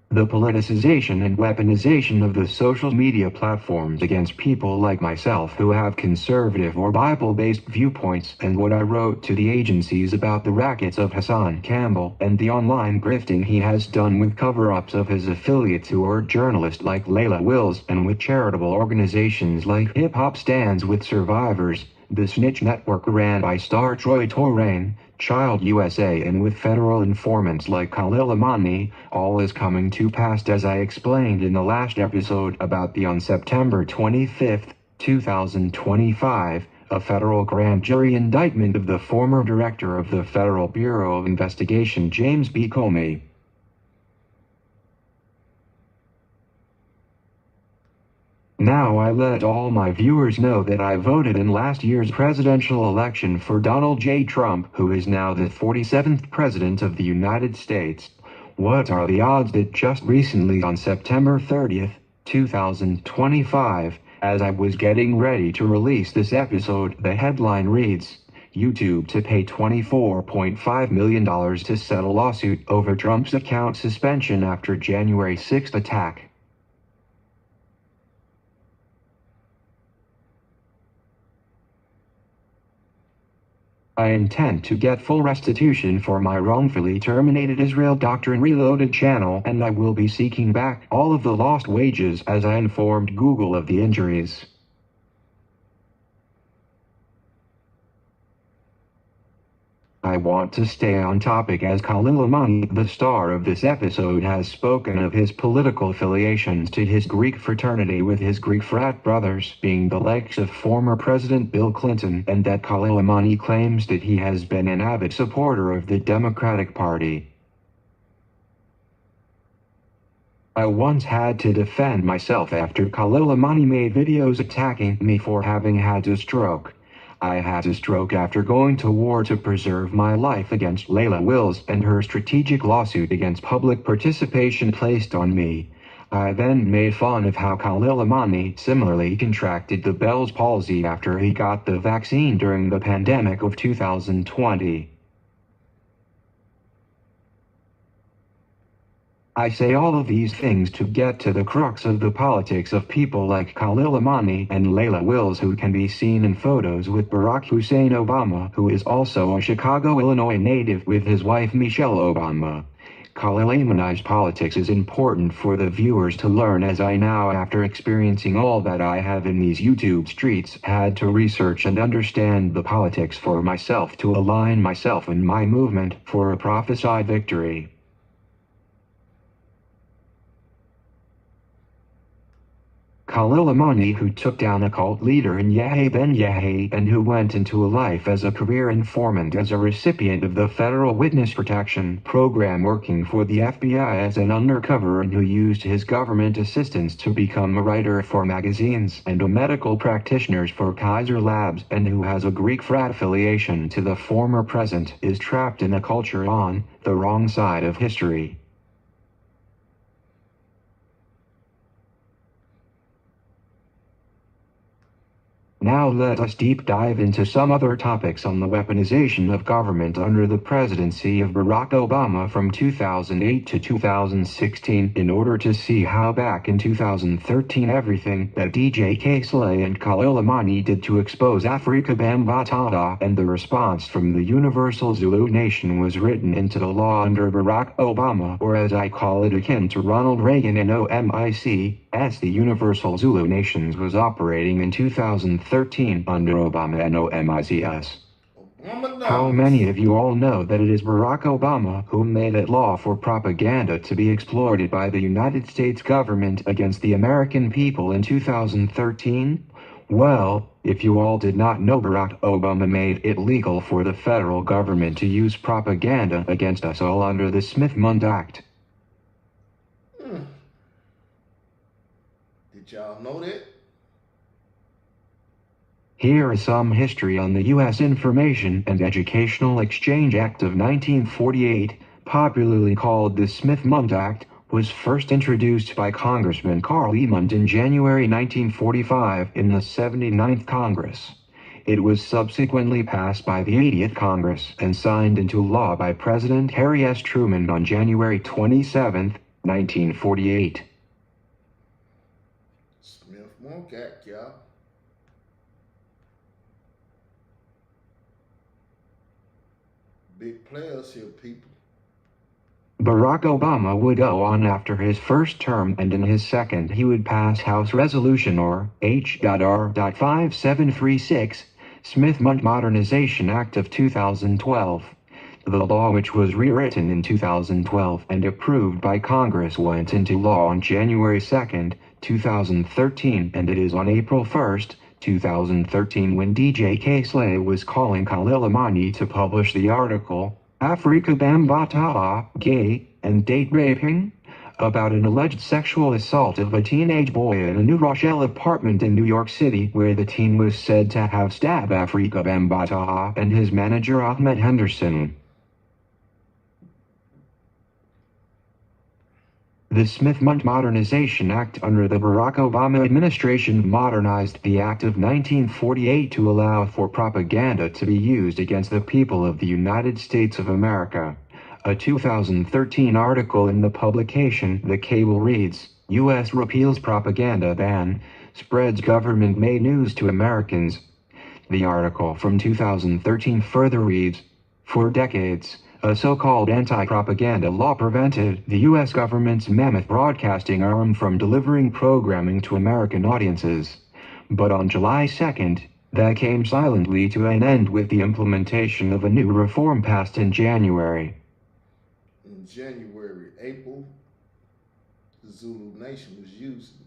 The politicization and weaponization of the social media platforms against people like myself who have conservative or Bible-based viewpoints, and what I wrote to the agencies about the rackets of Hassan Campbell and the online grifting he has done with cover-ups of his affiliates who are journalists like Layla Wills, and with charitable organizations like Hip Hop Stands with Survivors, the Snitch Network ran by Star Troy Torrain, Child USA, and with federal informants like Khalil Amani. All is coming to pass as I explained in the last episode about the on September 25, 2025, a federal grand jury indictment of the former director of the Federal Bureau of Investigation James B. Comey. Now I let all my viewers know that I voted in last year's presidential election for Donald J. Trump, who is now the 47th President of the United States. What are the odds that just recently on September 30th, 2025, as I was getting ready to release this episode, the headline reads, YouTube to pay $24.5 million to settle lawsuit over Trump's account suspension after January 6th attack. I intend to get full restitution for my wrongfully terminated Israel Doctrine Reloaded channel, and I will be seeking back all of the lost wages as I informed Google of the injuries. I want to stay on topic as Khalil Amani, the star of this episode, has spoken of his political affiliations to his Greek fraternity with his Greek frat brothers being the likes of former President Bill Clinton, and that Khalil Amani claims that he has been an avid supporter of the Democratic Party. I once had to defend myself after Khalil Amani made videos attacking me for having had a stroke. I had a stroke after going to war to preserve my life against Layla Wills and her strategic lawsuit against public participation placed on me. I then made fun of how Khalil Amani similarly contracted the Bell's palsy after he got the vaccine during the pandemic of 2020. I say all of these things to get to the crux of the politics of people like Khalil Amani and Layla Wills, who can be seen in photos with Barack Hussein Obama, who is also a Chicago, Illinois native, with his wife Michelle Obama. Khalil Amani's politics is important for the viewers to learn, as I now, after experiencing all that I have in these YouTube streets, had to research and understand the politics for myself to align myself and my movement for a prophesied victory. Khalil Amani, who took down a cult leader in Yahya Ben Yahya and who went into a life as a career informant as a recipient of the Federal Witness Protection Program, working for the FBI as an undercover, and who used his government assistance to become a writer for magazines and a medical practitioner for Kaiser Labs, and who has a Greek frat affiliation to the former president, is trapped in a culture on the wrong side of history. Now let us deep dive into some other topics on the weaponization of government under the presidency of Barack Obama from 2008 to 2016 in order to see how back in 2013 everything that DJ K-Slay and Khalil Amani did to expose Afrika Bambaataa and the response from the Universal Zulu Nation was written into the law under Barack Obama, or as I call it, akin to Ronald Reagan and OMIC, as the Universal Zulu Nations was operating in 2013 under Obama and OMICS. How many of you all know that it is Barack Obama who made it law for propaganda to be exploited by the United States government against the American people in 2013? Well, if you all did not know, Barack Obama made it legal for the federal government to use propaganda against us all under the Smith-Mundt Act. Did y'all know that? Here is some history on the U.S. Information and Educational Exchange Act of 1948, popularly called the Smith-Mundt Act, was first introduced by Congressman Carl E. Mundt in January 1945 in the 79th Congress. It was subsequently passed by the 80th Congress and signed into law by President Harry S. Truman on January 27, 1948. Smith-Mundt Act, y'all. Big players here, people. Barack Obama would go on after his first term, and in his second he would pass House Resolution or H.R. 5736, Smith-Mundt Modernization Act of 2012. The law, which was rewritten in 2012 and approved by Congress, went into law on January 2, 2013, and it is on April 1, 2013 when DJ K-Slay was calling Khalil Amani to publish the article, Afrika Bambaataa, Gay and Date Raping, about an alleged sexual assault of a teenage boy in a New Rochelle apartment in New York City, where the teen was said to have stabbed Afrika Bambaataa and his manager Ahmed Henderson. The Smith-Mundt Modernization Act under the Barack Obama administration modernized the Act of 1948 to allow for propaganda to be used against the people of the United States of America. A 2013 article in the publication The Cable reads, U.S. repeals propaganda ban, spreads government-made news to Americans. The article from 2013 further reads, for decades, a so-called anti-propaganda law prevented the U.S. government's mammoth broadcasting arm from delivering programming to American audiences. But on July 2nd, that came silently to an end with the implementation of a new reform passed in January. In January, April, the Zulu Nation was using.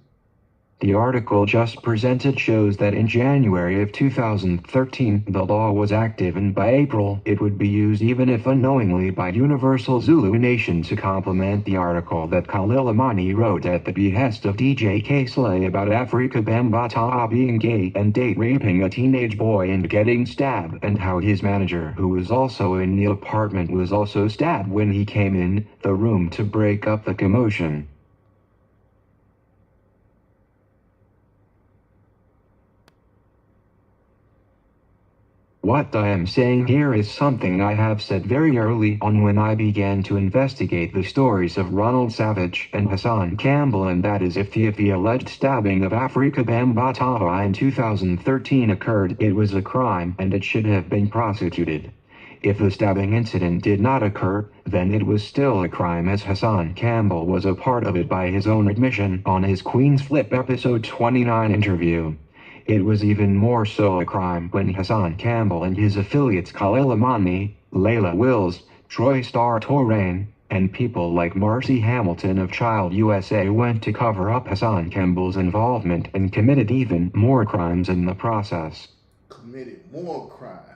The article just presented shows that in January of 2013, the law was active, and by April, it would be used even if unknowingly by Universal Zulu Nation to complement the article that Khalil Imani wrote at the behest of DJ K-Slay about Afrika Bambaataa being gay and date raping a teenage boy and getting stabbed, and how his manager, who was also in the apartment, was also stabbed when he came in the room to break up the commotion. What I am saying here is something I have said very early on when I began to investigate the stories of Ronald Savage and Hassan Campbell, and that is if the alleged stabbing of Afrika Bambaataa in 2013 occurred, it was a crime and it should have been prosecuted. If the stabbing incident did not occur, then it was still a crime, as Hassan Campbell was a part of it by his own admission on his Queen's Flip episode 29 interview. It was even more so a crime when Hassan Campbell and his affiliates Khalil Imani, Layla Wills, Troy Star Torrain, and people like Marcy Hamilton of Child USA went to cover up Hassan Campbell's involvement and committed even more crimes in the process. Committed more crimes.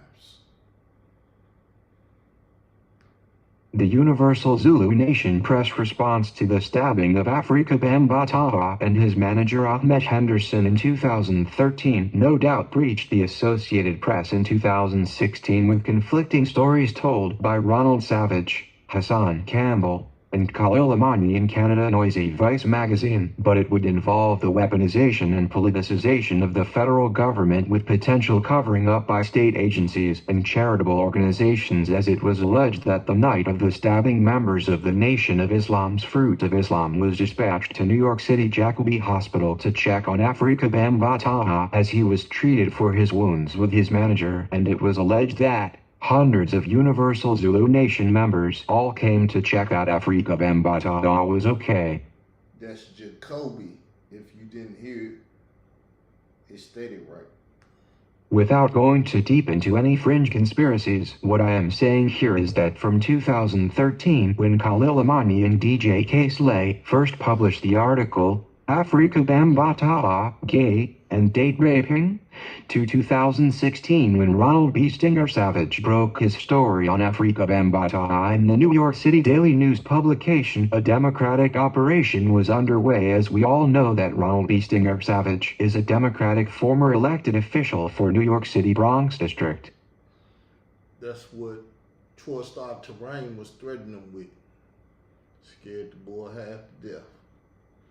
The Universal Zulu Nation press response to the stabbing of Afrika Bambaataa and his manager Ahmed Henderson in 2013 no doubt breached the Associated Press in 2016 with conflicting stories told by Ronald Savage, Hassan Campbell, and Khalil Imani in Canada Noisy Vice magazine, but it would involve the weaponization and politicization of the federal government with potential covering up by state agencies and charitable organizations, as it was alleged that the night of the stabbing, members of the Nation of Islam's Fruit of Islam was dispatched to New York City Jacobi Hospital to check on Afrika Bambaataa as he was treated for his wounds with his manager, and it was alleged that hundreds of Universal Zulu Nation members all came to check out Afrika Bambaataa was okay. That's Jacoby. If you didn't hear it, it's stated right. Without going too deep into any fringe conspiracies, what I am saying here is that from 2013, when Khalil Imani and DJ K-Slay first published the article, Afrika Bambaataa, Gay and Date Raping, to 2016 when Ronald B. Stinger Savage broke his story on Afrika Bambaataa in the New York City Daily News publication, a Democratic operation was underway, as we all know that Ronald B. Stinger Savage is a Democratic former elected official for New York City Bronx District. That's what Troy Star Terrain was threatening him with. Scared the boy half to death.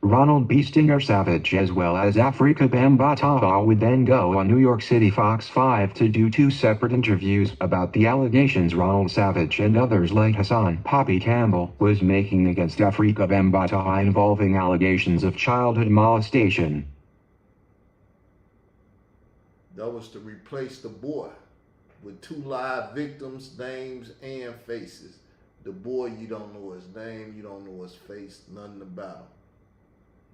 Ronald B. Stinger Savage as well as Afrika Bambaataa would then go on New York City Fox 5 to do two separate interviews about the allegations Ronald Savage and others like Hassan Poppy Campbell was making against Afrika Bambaataa involving allegations of childhood molestation. That was to replace the boy with two live victims' names and faces. The boy, you don't know his name, you don't know his face, nothing about him.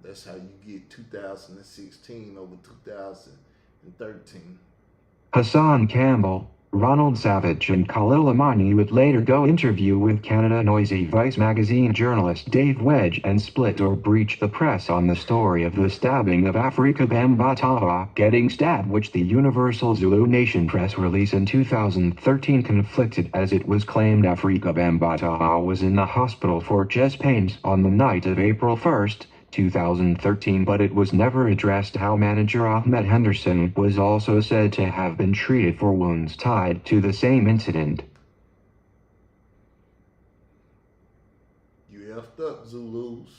That's how you get 2016 over 2013. Hassan Campbell, Ronald Savage and Khalil Imani would later go interview with Canada Noisy Vice magazine journalist Dave Wedge and split or breach the press on the story of the stabbing of Afrika Bambaataa getting stabbed, which the Universal Zulu Nation press release in 2013 conflicted, as it was claimed Afrika Bambaataa was in the hospital for chest pains on the night of April 1st, 2013, but it was never addressed how manager Ahmed Henderson was also said to have been treated for wounds tied to the same incident. You effed up, Zulus.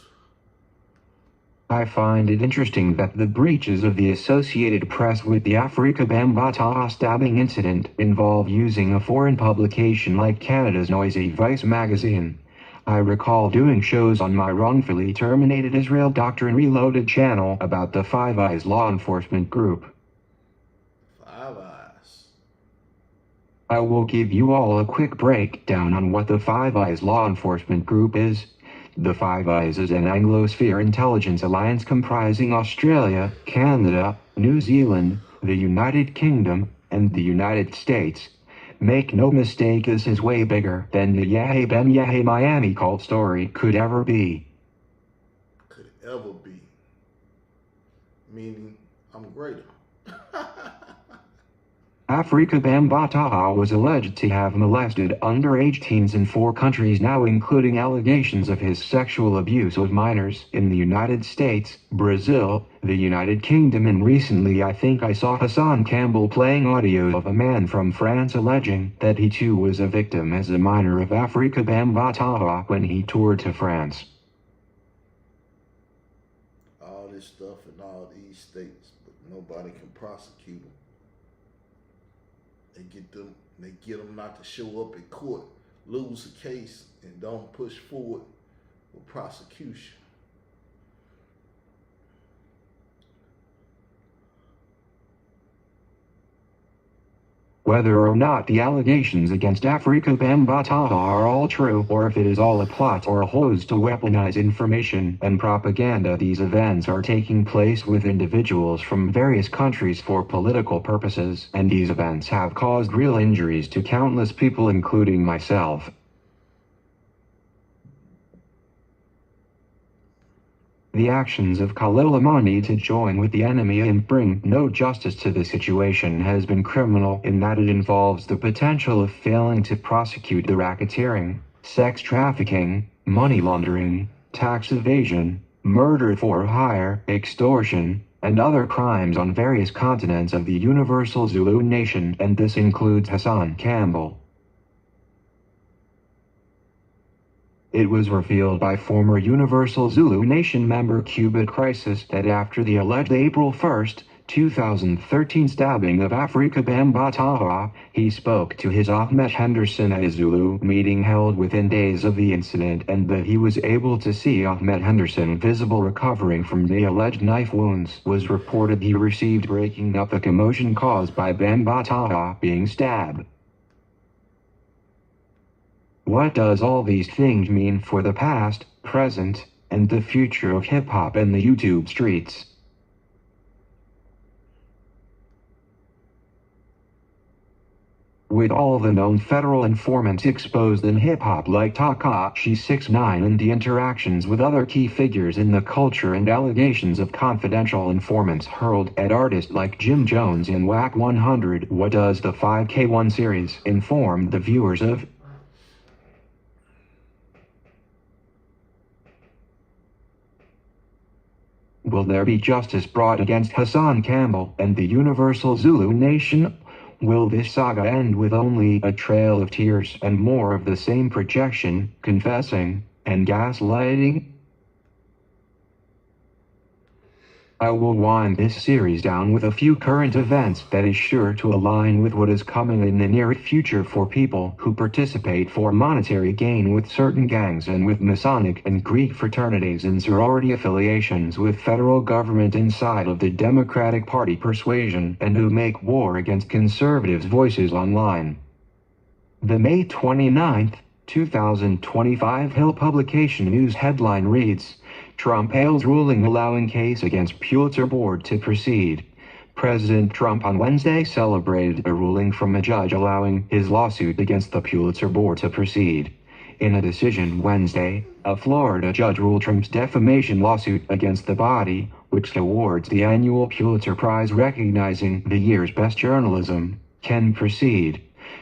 I find it interesting that the breaches of the Associated Press with the Afrika Bambaataa stabbing incident involve using a foreign publication like Canada's Noisy Vice magazine. I recall doing shows on my wrongfully terminated Israel Doctrine Reloaded channel about the Five Eyes law enforcement group. Five Eyes. I will give you all a quick breakdown on what the Five Eyes law enforcement group is. The Five Eyes is an Anglosphere intelligence alliance comprising Australia, Canada, New Zealand, the United Kingdom, and the United States. Make no mistake, this is way bigger than the Yahey Ben Yahey Miami cult story could ever be. Could ever be. Meaning, I'm greater. Afrika Bambaataa was alleged to have molested underage teens in 4 countries now, including allegations of his sexual abuse of minors in the United States, Brazil, the United Kingdom, and recently I think I saw Hassan Campbell playing audio of a man from France alleging that he too was a victim as a minor of Afrika Bambaataa when he toured to France. All this stuff in all these states, but nobody can prosecute them. They get them not to show up in court, lose the case, and don't push forward with prosecution. Whether or not the allegations against Afrika Bambaataa are all true, or if it is all a plot or a hoax to weaponize information and propaganda, these events are taking place with individuals from various countries for political purposes, and these events have caused real injuries to countless people, including myself. The actions of Khalil Amani to join with the enemy and bring no justice to the situation has been criminal in that it involves the potential of failing to prosecute the racketeering, sex trafficking, money laundering, tax evasion, murder for hire, extortion, and other crimes on various continents of the Universal Zulu Nation, and this includes Hassan Campbell. It was revealed by former Universal Zulu Nation member Cuba Crisis that after the alleged April 1, 2013 stabbing of Afrika Bambaataa, he spoke to his Ahmet Henderson at a Zulu meeting held within days of the incident, and that he was able to see Ahmet Henderson visible recovering from the alleged knife wounds was reported he received, breaking up the commotion caused by Bambaataa being stabbed. What does all these things mean for the past, present, and the future of hip-hop and the YouTube streets? With all the known federal informants exposed in hip-hop like Tekashi 6ix9ine and the interactions with other key figures in the culture and allegations of confidential informants hurled at artists like Jim Jones in Whack 100, what does the 5K1 series inform the viewers of? Will there be justice brought against Hassan Campbell and the Universal Zulu Nation? Will this saga end with only a trail of tears and more of the same projection, confessing, and gaslighting? I will wind this series down with a few current events that is sure to align with what is coming in the near future for people who participate for monetary gain with certain gangs and with Masonic and Greek fraternities and sorority affiliations with federal government inside of the Democratic Party persuasion, and who make war against conservatives' voices online. The May 29, 2025 Hill publication news headline reads, Trump hails ruling allowing case against Pulitzer Board to proceed. President Trump on Wednesday celebrated a ruling from a judge allowing his lawsuit against the Pulitzer Board to proceed. In a decision Wednesday, a Florida judge ruled Trump's defamation lawsuit against the body, which awards the annual Pulitzer Prize recognizing the year's best journalism, can proceed.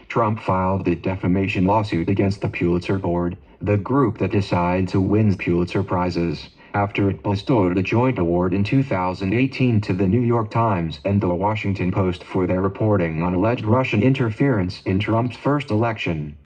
Trump filed the defamation lawsuit against the Pulitzer Board, the group that decides who wins Pulitzer Prizes, after it bestowed a joint award in 2018 to the New York Times and the Washington Post for their reporting on alleged Russian interference in Trump's first election.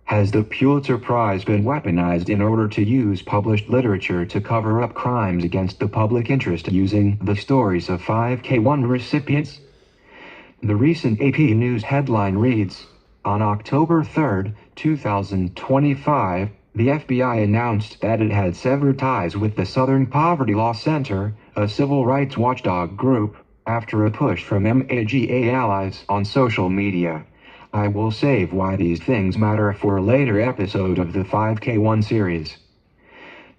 Has the Pulitzer Prize been weaponized in order to use published literature to cover up crimes against the public interest using the stories of 5K1 recipients? The recent AP News headline reads, on October 3, 2025, the FBI announced that it had severed ties with the Southern Poverty Law Center, a civil rights watchdog group, after a push from MAGA allies on social media. I will save why these things matter for a later episode of the 5K1 series.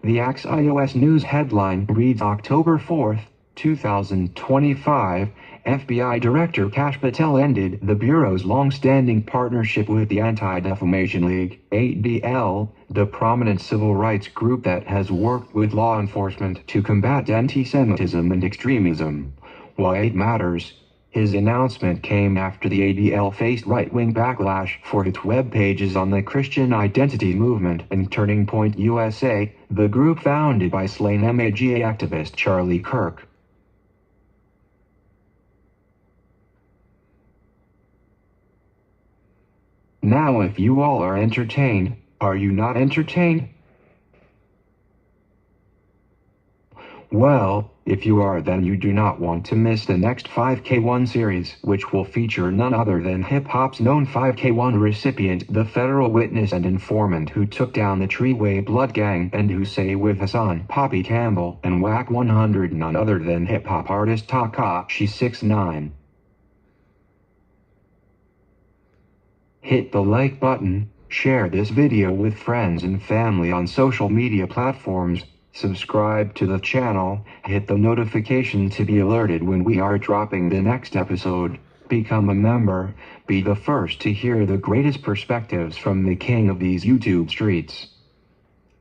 The Axios News headline reads October 4th, 2025, FBI Director Kash Patel ended the Bureau's long-standing partnership with the Anti-Defamation League, ADL, the prominent civil rights group that has worked with law enforcement to combat anti-Semitism and extremism. Why it matters. His announcement came after the ADL faced right-wing backlash for its web pages on the Christian identity movement and Turning Point USA, the group founded by slain MAGA activist Charlie Kirk. Now if you all are entertained, are you not entertained? Well, if you are, then you do not want to miss the next 5K1 series, which will feature none other than hip-hop's known 5K1 recipient, the federal witness and informant who took down the Treeway Blood Gang, and who say with Hassan Poppy Campbell and Whack 100, none other than hip-hop artist Takashi 69. Hit the like button, share this video with friends and family on social media platforms, subscribe to the channel, hit the notification to be alerted when we are dropping the next episode, become a member, be the first to hear the greatest perspectives from the king of these YouTube streets.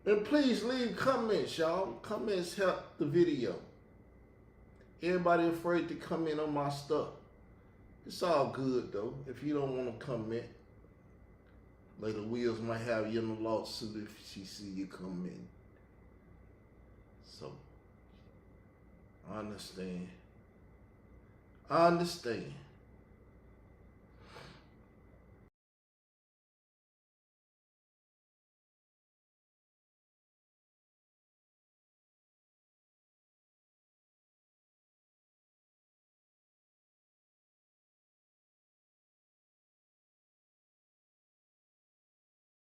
And please leave comments, y'all. Comments help the video. Everybody afraid to comment on my stuff. It's all good though. If you don't want to comment, Later Wheels might have you in a lawsuit if she see you comment. So, I understand.